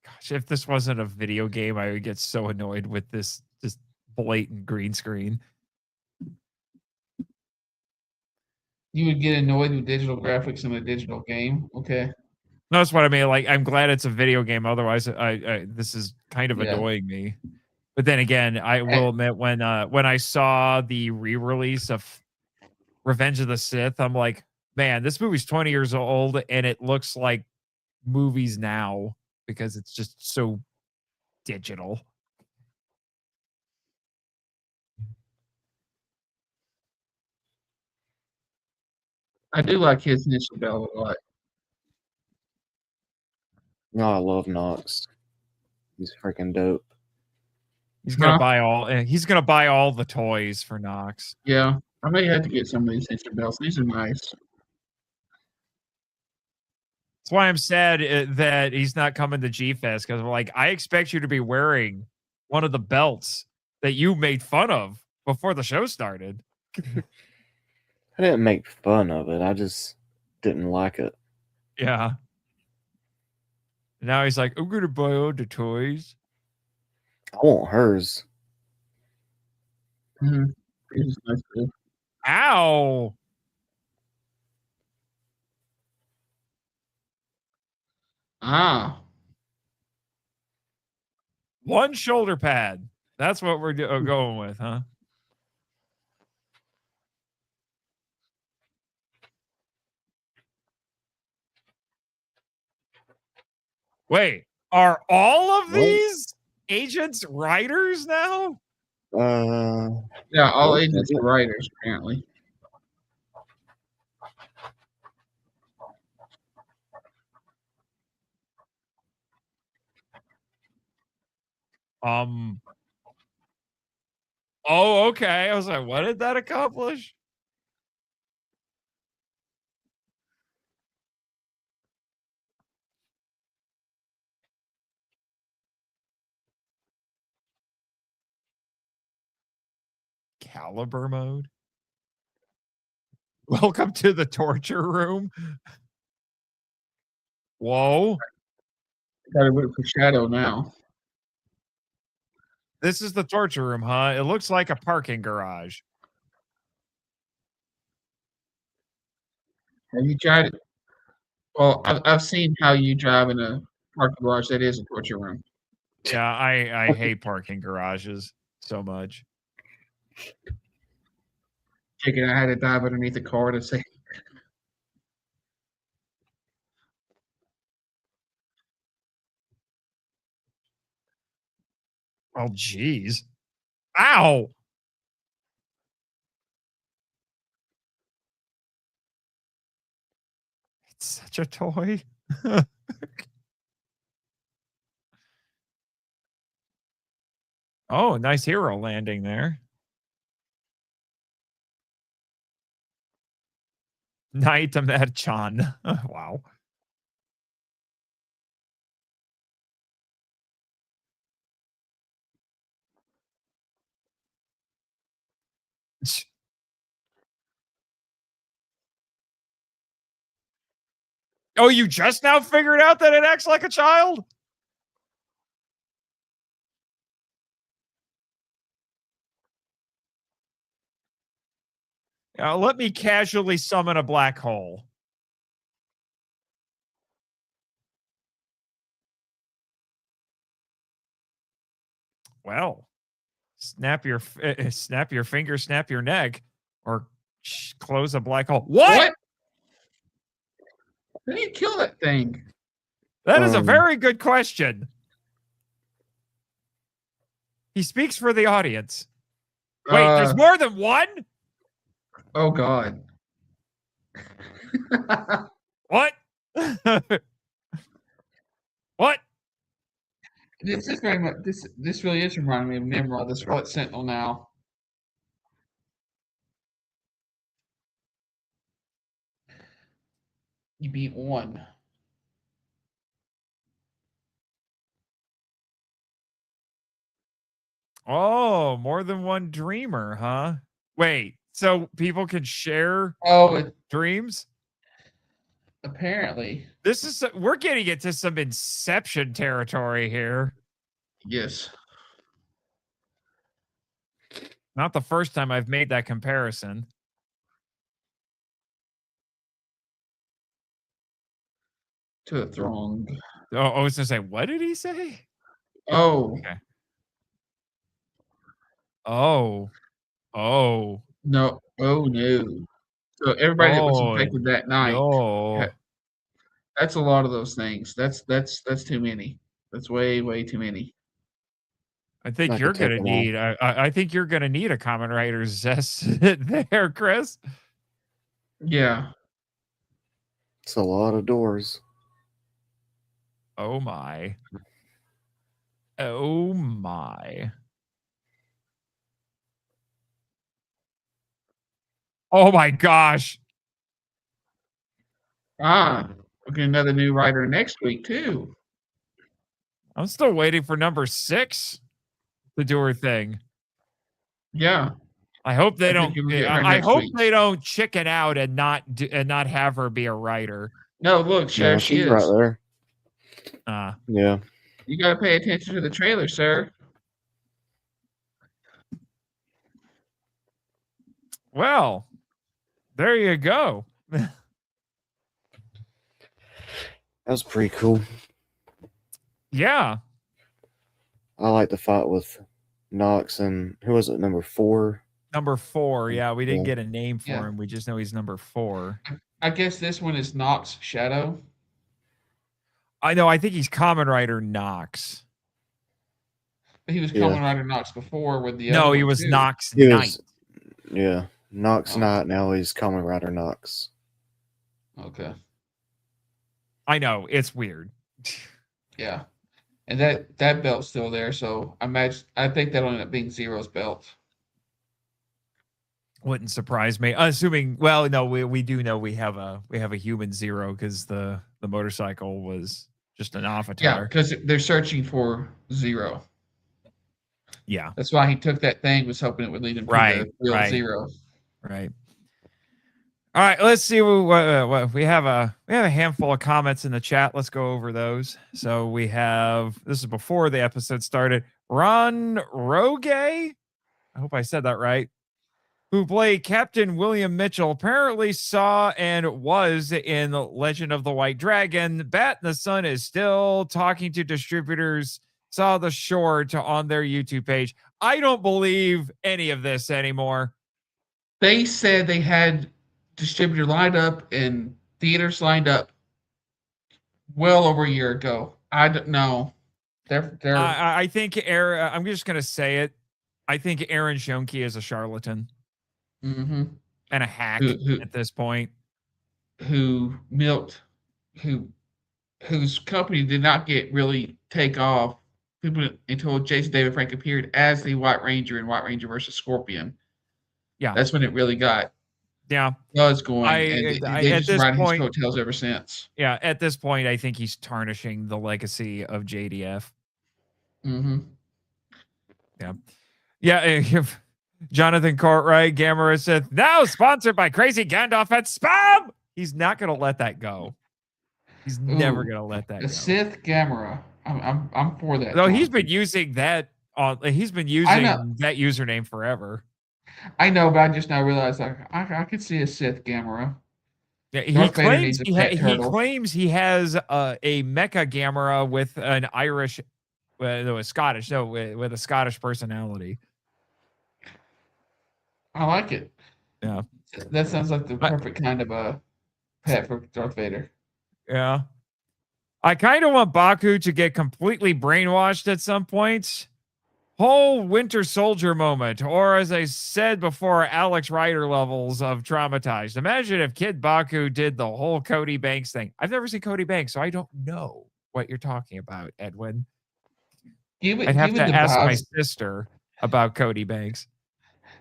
Gosh, if this wasn't a video game, I would get so annoyed with this just blatant green screen. You would get annoyed with digital graphics in a digital game. Okay. That's what I mean. Like, I'm glad it's a video game. Otherwise, I this is kind of Yeah. annoying me. But then again, I will admit when I saw the re-release of Revenge of the Sith, I'm like, man, this movie's 20 years old and it looks like movies now because it's just so digital. I do like his initial bell a lot. No, I love Knox. He's freaking dope. He's gonna Huh? buy all the toys for Nox. Yeah. I may have to get some of these initial bells. These are nice. That's why I'm sad that he's not coming to G Fest because I'm like, I expect you to be wearing one of the belts that you made fun of before the show started. I didn't make fun of it. I just didn't like it. Yeah. Now he's like, I'm gonna buy all the toys. I want hers. Mm-hmm. This is nice too. Ow. Ah. One shoulder pad. That's what we're going with, huh? Wait, are all of What? these agents writers now? Yeah, all What? agents are writers, apparently. Oh, okay. I was like, what did that accomplish? Caliber mode. Welcome to the torture room. Whoa. Gotta root for Shadow now. This is the torture room, huh? It looks like a parking garage. Have you tried it? Well, I've seen how you drive in a parking garage that is a torture room. Yeah, I hate parking garages so much. Chicken, I had to dive underneath the car to say, Oh, geez. Ow. It's such a toy. Oh, nice hero landing there. Naitamer-chan. Wow. Oh, you just now figured out that it acts like a child? Let me casually summon a black hole. Well, snap your finger, snap your neck, or close a black hole. What? How do you kill that thing? That is a very good question. He speaks for the audience. Wait, there's more than one? Oh God. What? What? This is very much this really is reminding me of Nimrod, the Scarlet Sentinel now. You beat one. Oh, more than one dreamer, huh? Wait, so people can share dreams? Apparently. This is we're getting into some Inception territory here. Yes. Not the first time I've made that comparison. To a throng. Oh, I was gonna say, what did he say? Oh. Okay. Oh. Oh. No. Oh no. So everybody that was infected that night. No. That's a lot of those things. That's too many. That's way too many. I think you're gonna need. I think you're gonna need a Kamen Rider ZEZTZ there, Chris. Yeah. It's a lot of doors. Oh my. Oh my. Oh my gosh. We'll get another new writer next week too. I'm still waiting for number 6 to do her thing. Yeah. I hope they don't. I hope they don't chicken out and not have her be a writer. No, look, Sheriff, she is right there. Yeah. You got to pay attention to the trailer, sir. Well, there you go. That's pretty cool. Yeah. I like the fight with Nox and who was it? Number 4. Number 4. Yeah, we didn't get a name for him. We just know he's number 4. I guess this one is Nox Shadow. I know. I think he's Kamen Rider Nox. He was Kamen Rider Nox before with the other. No, he was Nox Knight. Yeah, Nox Knight. Now he's Kamen Rider Nox. Okay. I know, it's weird. Yeah, and that belt's still there, so I think that'll end up being Zero's belt. Wouldn't surprise me. Assuming, well, no, we do know we have a human Zero because the motorcycle was just an avatar. Yeah, because they're searching for Zero. Yeah, that's why he took that thing. Was hoping it would lead him to the real Zero. Right. All right, let's see what we have. We have a handful of comments in the chat. Let's go over those. So we have, this is before the episode started, Ron Roge, I hope I said that right, who played Captain William Mitchell, apparently saw and was in Legend of the White Dragon. Bat in the Sun is still talking to distributors, saw the short on their YouTube page. I don't believe any of this anymore. They said they had distributor lined up and theaters lined up well over a year ago. I don't know. I think Aaron, I'm just gonna say it. I think Aaron Shonke is a charlatan and a hack at this point. Whose company did not really take off until Jason David Frank appeared as the White Ranger in White Ranger versus Scorpion. Yeah, that's when it really got. Yeah, was going. They just riding his coattails ever since. Yeah, at this point, I think he's tarnishing the legacy of JDF. Yeah. Jonathan Cartwright, Gamera said, now sponsored by Crazy Gandalf at Spam. He's not going to let that go. He's never Ooh, gonna let that the go. Sith Gamera. I'm for that. No, he's been Jonathan. using that. He's been I know, using that username forever. I know, but I just now realized I could see a Sith Gamera. Yeah, Darth Vader needs a pet he turtle. claims he has a mecha Gamera with an Irish, no, a Scottish, no, with a Scottish personality. I like it. Yeah, That sounds like the I, perfect kind of a pet for Darth Vader. yeah. I kind of want Baku to get completely brainwashed at some point. Whole Winter Soldier moment, or as I said before, Alex Rider levels of traumatized. Imagine if Kid Baku did the whole Cody Banks thing. I've never seen Cody Banks, so I don't know what you're talking about, Edwin. I'd have Given to the ask my vibes, sister about Cody Banks.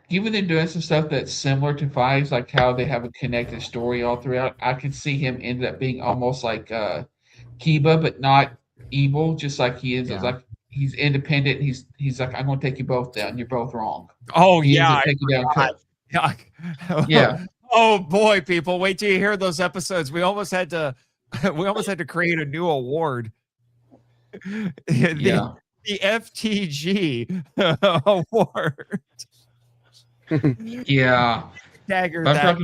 given they're doing some stuff that's similar to Fives, like how they have a connected story all throughout, I could see him end up being almost like Kiba, but not evil, just like he is. It's Yeah. like he's independent. He's like, I'm gonna take you both down. You're both wrong. Oh He ends yeah, up I taking down forgot. Cook. Yeah. Yeah, Oh boy, people, wait till you hear those episodes. We almost had to create a new award. the yeah. the FTG award. Yeah. Dagger But that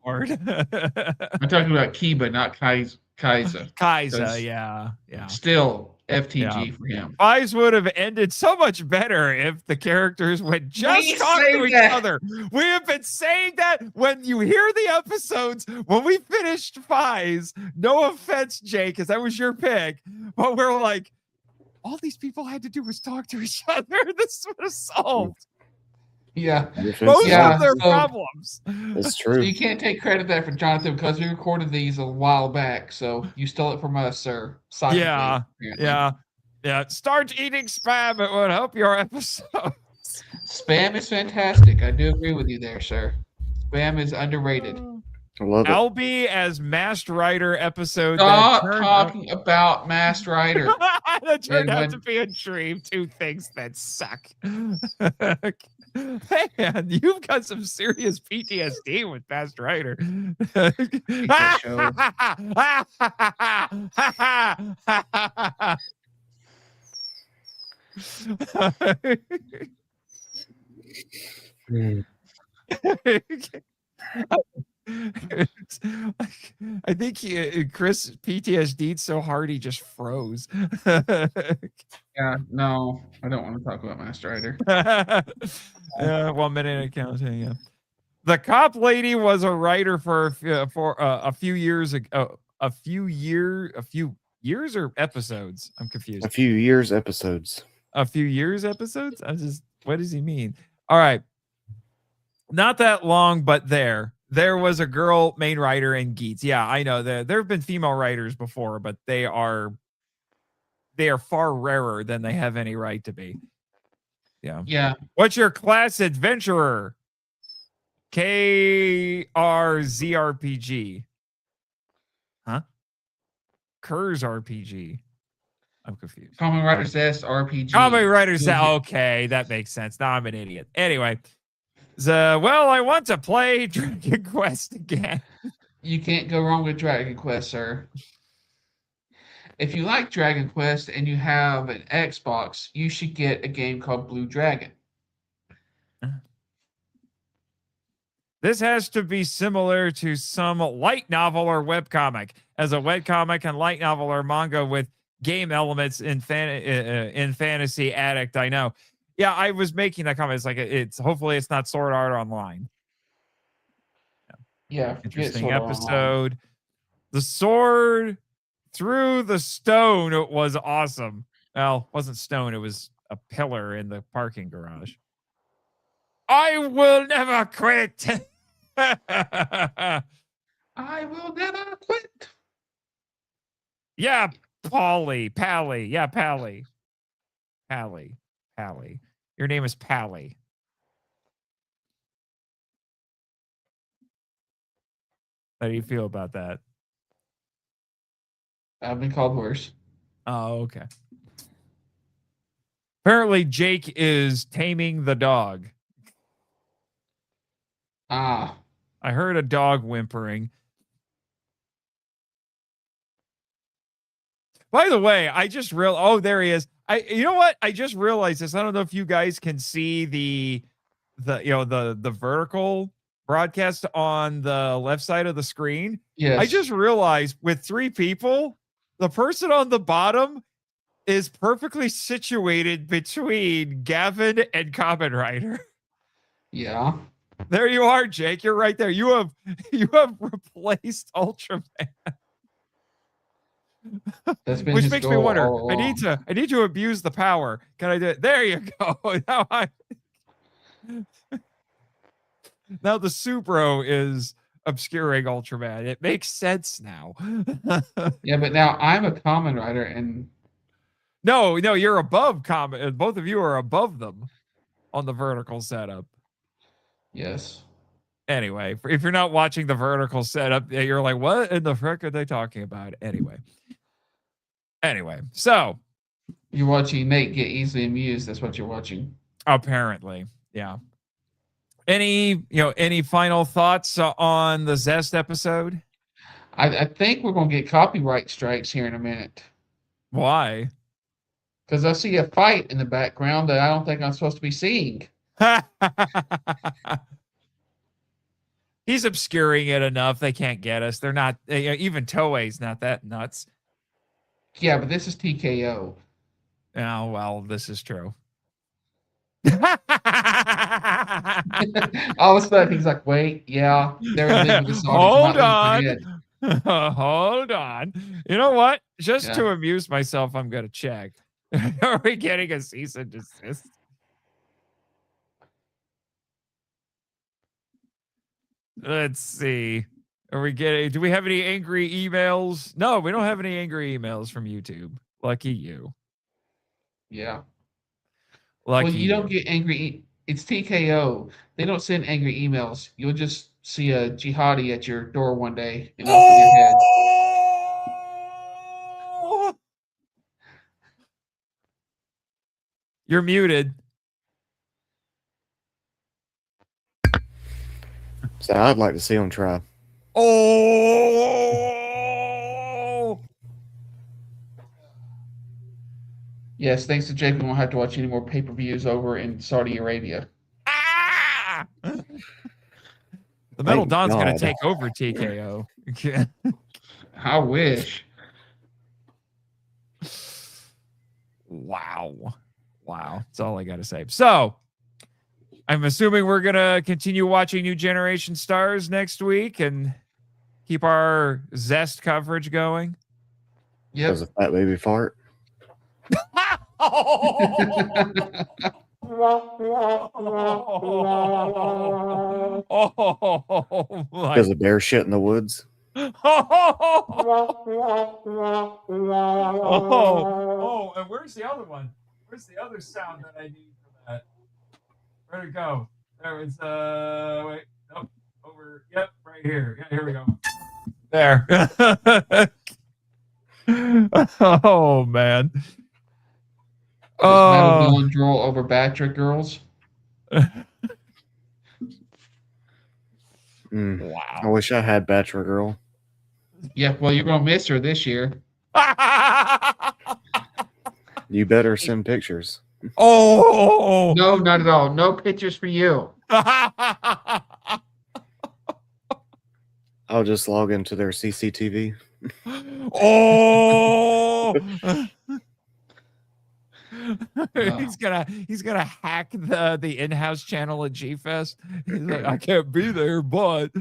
award. I'm talking about Kiba, not Kaiser. Kaiser, Because yeah. still Yeah. FTG for him. Fives would have ended so much better if the characters would just We talk to say each that. other. We have been saying that when you hear the episodes, when we finished Fives, no offense, Jake, because that was your pick, but we're like, all these people had to do was talk to each other. This would have solved Yeah. most Yeah. of their So, problems. It's so true. you can't take credit there for Jonathan because we recorded these a while back. So you stole it from us, sir. Psychically, apparently. Yeah. Start eating spam. It would help your episode. Spam is fantastic. I do agree with you there, sir. Spam is underrated. I love it. Albie as Masked Rider episode Stop that talking about Masked Rider. that turned out Edwin. to be a dream. Two things that suck. Man, you've got some serious PTSD with Masked Rider. that show. Mm. I think Chris PTSD'd so hard he just froze. Yeah, no, I don't want to talk about Masked Rider. 1 minute and counting. Yeah, the cop lady was a writer for a few years ago. A few years or episodes. I'm confused. A few years episodes. A few years episodes. What does he mean? All right. Not that long, but there was a girl main writer in Geets. Yeah, I know there have been female writers before, but they are far rarer than they have any right to be. Yeah. Yeah. What's your class adventurer? KRZRPG. Huh? Kurz RPG. I'm confused. Kamen Rider ZEZTZ RPG. Kamen Rider ZEZTZ. Okay, that makes sense. Now I'm an idiot. Anyway. Well, I want to play Dragon Quest again. You can't go wrong with Dragon Quest, sir. If you like Dragon Quest and you have an Xbox, you should get a game called Blue Dragon. This has to be similar to some light novel or webcomic. As a webcomic and light novel or manga with game elements in Fantasy Addict, I know. Yeah, I was making that comment. It's like hopefully it's not Sword Art Online. Yeah, Interesting episode. The sword through the stone was awesome. Well, it wasn't stone, it was a pillar in the parking garage. I will never quit. I will never quit. Yeah, Pally. Yeah, Pally. Your name is Pally. How do you feel about that? I've been called worse. Oh, okay. Apparently, Jake is taming the dog. Ah. I heard a dog whimpering. By the way, I just oh, there he is. You know what? I just realized this. I don't know if you guys can see the the vertical broadcast on the left side of the screen. Yes. I just realized with 3 people, the person on the bottom is perfectly situated between Gavin and Kamen Rider. Yeah. There you are, Jake. You're right there. You have replaced Ultraman. That's been Which his makes me goal wonder. all I along. need to abuse the power. Can I do it? There you go. Now the Supro is obscuring Ultraman. It makes sense now. Yeah, but now I'm a Kamen Rider, and No, you're above Kamen. Both of you are above them on the vertical setup. yes. Anyway, if you're not watching the vertical setup, you're like, what in the frick are they talking about? Anyway, so You're watching Nate get easily amused. That's what you're watching. apparently, yeah. Any final thoughts on the Zest episode? I think we're going to get copyright strikes here in a minute. Why? Because I see a fight in the background that I don't think I'm supposed to be seeing. He's obscuring it enough. They can't get us. They're not, even Toei's not that nuts. Yeah, but this is TKO. Oh, well, this is true. All of a sudden, he's like, wait, yeah, they're leaving the Hold on. Hold on. You know what? Just to amuse myself, I'm going to check. Are we getting a cease and desist? Let's see. Do we have any angry emails? No, we don't have any angry emails from YouTube. Lucky you. Yeah. Lucky well, you don't get angry. It's TKO. They don't send angry emails. You'll just see a jihadi at your door one day and off with your head. You're muted. So I'd like to see him try. Oh! Yes, thanks to Jake, we won't have to watch any more pay-per-views over in Saudi Arabia. Ah! The Metal Don's going to take over TKO. I wish. Wow. That's all I got to say. So, I'm assuming we're going to continue watching New Generation Stars next week and keep our Zest coverage going. Yep. Does a fat baby fart? Does a bear shit in the woods? And where's the other one? Where's the other sound that I need for that? Where'd it go? There was wait, nope, over. Yep, right here. Yeah, here we go. There. Oh man. Metal Dawn drool over Batra girls. Wow. I wish I had Bachelor Girl. Yeah, well, you're gonna miss her this year. You better send pictures. Oh no, not at all. No pictures for you. I'll just log into their CCTV. Oh. He's gonna hack the in-house channel at G-Fest. He's like, I can't be there, but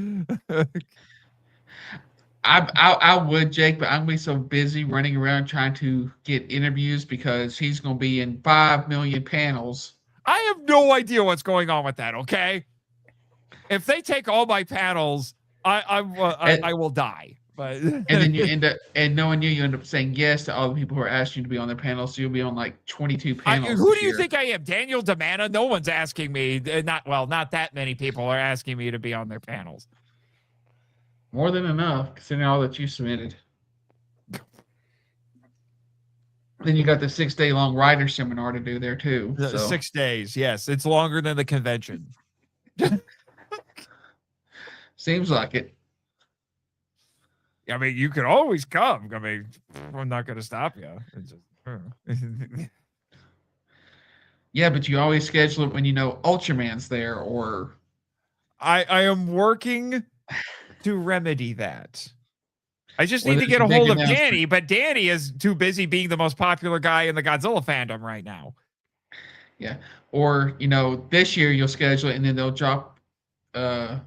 I would, Jake, but I'm gonna be so busy running around trying to get interviews because he's gonna be in 5 million panels. I have no idea what's going on with that. Okay, if they take all my panels, I will die. But and then you end up, and knowing you end up saying yes to all the people who are asking you to be on their panels. So you'll be on like 22 panels. Who do you think I am? Daniel Demana? No one's asking me. Not that many people are asking me to be on their panels. More than enough, considering all that you submitted. Then you got the 6-day long writer seminar to do there too. So. 6 days, yes, it's longer than the convention. Seems like it. I mean, you could always come. I mean, I'm not going to stop you. It's just, Yeah, but you always schedule it when you know Ultraman's there, or I am working to remedy that. I just need to there's get a a big hold of announcement. Danny, but Danny is too busy being the most popular guy in the Godzilla fandom right now. Yeah, or this year you'll schedule it, and then they'll drop a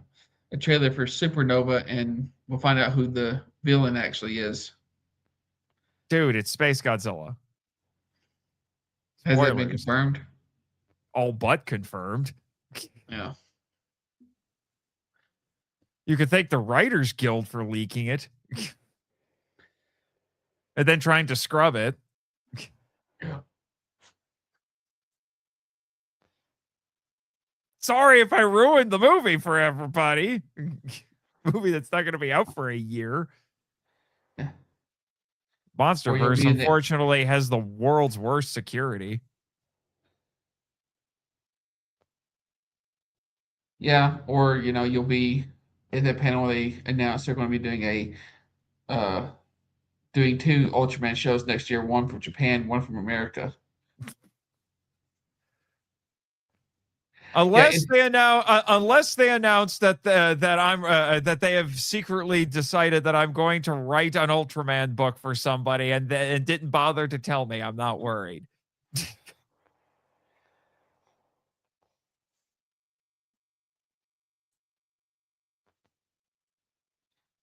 trailer for Supernova, and we'll find out who the villain actually is. Dude, it's Space Godzilla. Has that been Spoilers. confirmed? All but confirmed. Yeah. You could thank the Writers Guild for leaking it. And then trying to scrub it. Yeah. Sorry if I ruined the movie for everybody. Movie that's not going to be out for a year. Monsterverse, unfortunately, has the world's worst security. Yeah, or you'll be in the panel. They announced they're going to be doing doing 2 Ultraman shows next year, one from Japan, one from America. Unless they announce that that they have secretly decided that I'm going to write an Ultraman book for somebody and didn't bother to tell me, I'm not worried.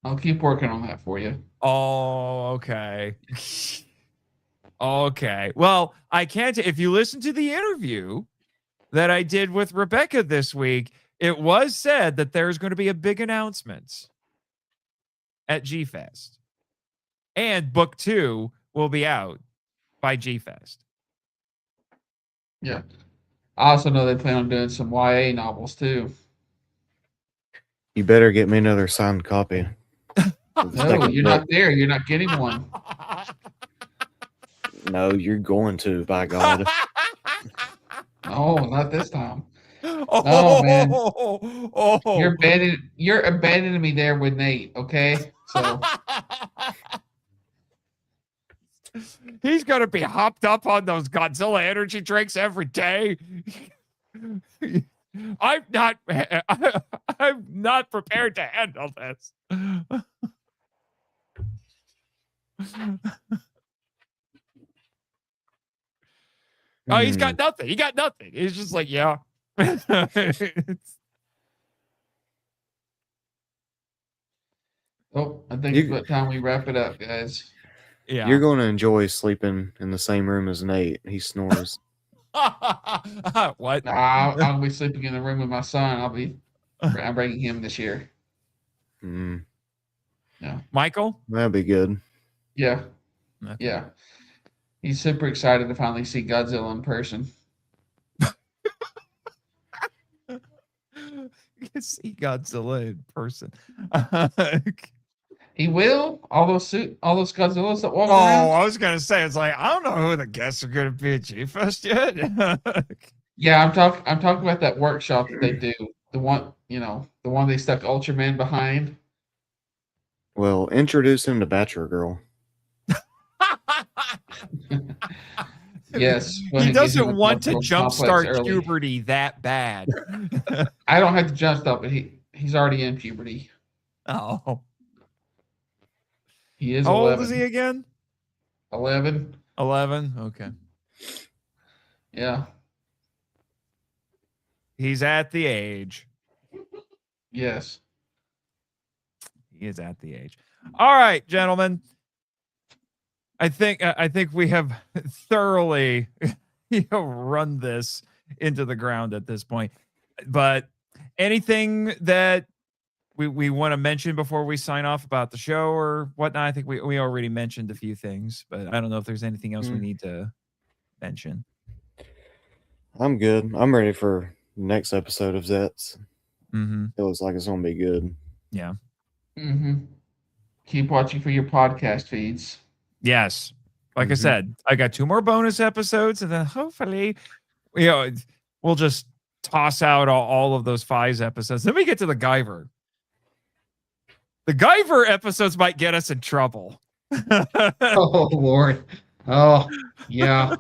I'll keep working on that for you. Oh, okay. Okay. Well, I can't. If you listen to the interview that I did with Rebecca this week, it was said that there's going to be a big announcement at G-Fest. And book 2 will be out by G-Fest. Yeah. I also know they plan on doing some YA novels too. You better get me another signed copy. No, you're not there. You're not getting one. No, you're going to, by God. No, not this time. Oh man. Oh. You're abandoning me there with Nate, okay? So he's gonna be hopped up on those Godzilla energy drinks every day. I'm not prepared to handle this. Oh, he's got nothing. He got nothing. He's just like, yeah. Oh, I think it's about time we wrap it up, guys. Yeah. You're going to enjoy sleeping in the same room as Nate. He snores. What? I'll be sleeping in the room with my son. I'm bringing him this year. Yeah. Michael? That'd be good. Yeah. Okay. Yeah. He's super excited to finally see Godzilla in person. See Godzilla in person. He will. All those Godzillas that walk Oh, around. I was gonna say, it's like, I don't know who the guests are gonna be at G-Fest yet. Yeah, I'm talking about that workshop that they do. The one they stuck Ultraman behind. Well, introduce him to Bachelor Girl. Yes. He doesn't want to jumpstart puberty that bad. I don't have to jumpstart, but he's already in puberty. Oh. He is How 11. old is he again? 11. 11? Okay. Yeah. He's at the age. Yes. He is at the age. All right, gentlemen. I think we have thoroughly run this into the ground at this point. But anything that we want to mention before we sign off about the show or whatnot? I think we already mentioned a few things, but I don't know if there's anything else we need to mention. I'm good. I'm ready for next episode of ZETZ. It looks like it's gonna be good. Yeah. Keep watching for your podcast feeds. Yes. Like I said, I got 2 more bonus episodes, and then hopefully, we'll just toss out all of those 5 episodes. Then we get to the Guyver. The Guyver episodes might get us in trouble. Oh Lord. Oh yeah.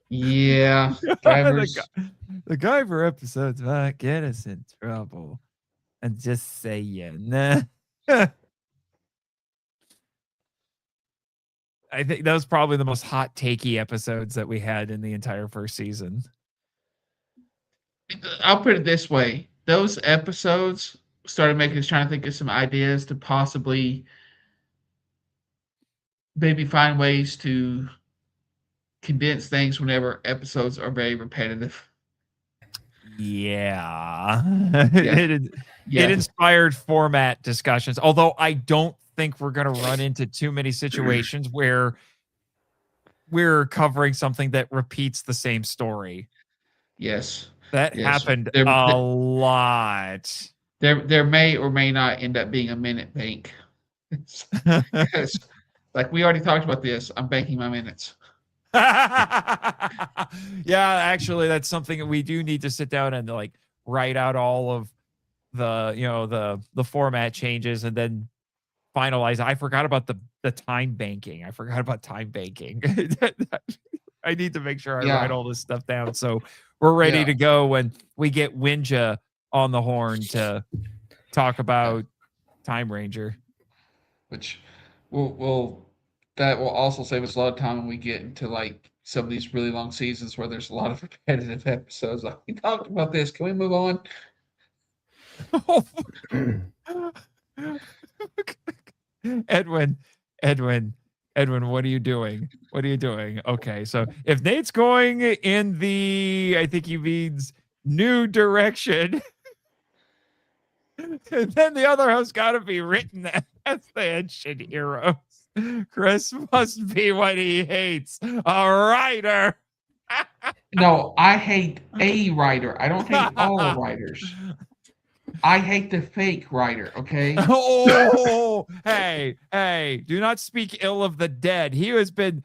Yeah. Guyver's. The Guyver episodes might get us in trouble. I'm just saying. I think that was probably the most hot takey episodes that we had in the entire first season. I'll put it this way. Those episodes started making us trying to think of some ideas to possibly maybe find ways to condense things whenever episodes are very repetitive. Yeah. Yeah. It inspired format discussions, although I don't think we're going to run into too many situations where we're covering something that repeats the same story. Yes. That happened a lot. There may or may not end up being a minute bank. Because, like we already talked about this, I'm banking my minutes. Yeah, actually, that's something that we do need to sit down and like write out all of the the format changes and then finalize. I forgot about the time banking. I forgot about time banking. I need to make sure I write all this stuff down so we're ready to go when we get Winja on the horn to talk about Time Ranger. Which that will also save us a lot of time when we get into like some of these really long seasons where there's a lot of repetitive episodes. Like, we talked about this. Can we move on? Edwin, what are you doing? Okay, so if Nate's going in the, I think he means new direction, then the other host got to be written as the Henshin heroes. Chris must be what he hates, a writer. No, I hate a writer. I don't hate all writers. I hate the fake writer, okay? Oh, hey, do not speak ill of the dead. He has been,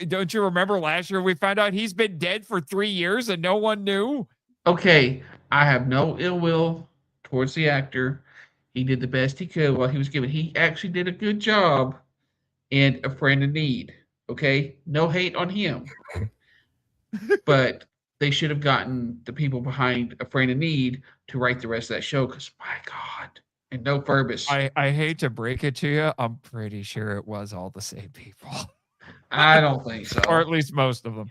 don't you remember last year we found out he's been dead for 3 years and no one knew? Okay, I have no ill will towards the actor. He did the best he could while he was given. He actually did a good job in A Friend in Need, okay? No hate on him. But they should have gotten the people behind A Friend in Need to write the rest of that show because, my God, and no Furbus. I hate to break it to you. I'm pretty sure it was all the same people. I don't think so. Or at least most of them.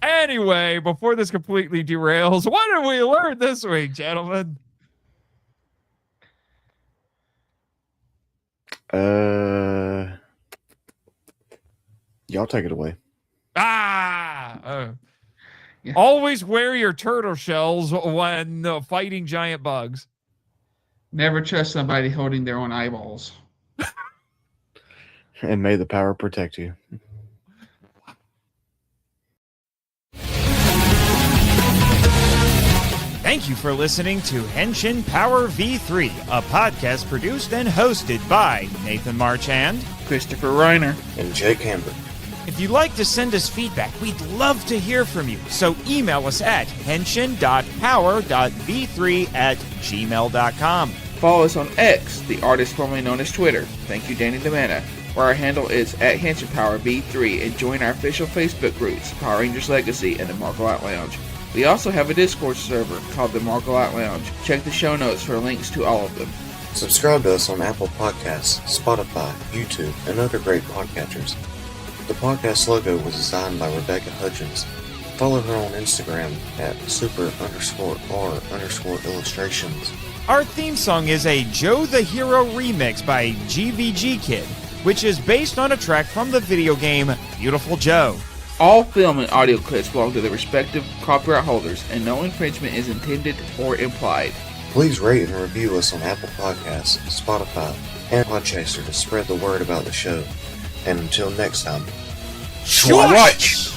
Anyway, before this completely derails, what did we learn this week, gentlemen? Y'all take it away. Always wear your turtle shells when fighting giant bugs. Never trust somebody holding their own eyeballs. And may the power protect you. Thank you for listening to Henshin Power V3, a podcast produced and hosted by Nathan Marchand, Christopher Reiner, and Jake Amber. If you'd like to send us feedback, we'd love to hear from you. So email us at henshin.power.v3@gmail.com. Follow us on X, the artist formerly known as Twitter. Thank you, Danny DeManna. Where our handle is @HenshinPowerV3, and join our official Facebook groups, Power Rangers Legacy and the Marco Out Lounge. We also have a Discord server called the Marco Out Lounge. Check the show notes for links to all of them. Subscribe to us on Apple Podcasts, Spotify, YouTube, and other great podcatchers. The podcast logo was designed by Rebecca Hudgens. Follow her on Instagram at super_r_illustrations. Our theme song is a Joe the Hero remix by GVG Kid, which is based on a track from the video game Beautiful Joe. All film and audio clips belong to their respective copyright holders, and no infringement is intended or implied. Please rate and review us on Apple Podcasts, Spotify, and Podchaser to spread the word about the show. And until next time, Watch!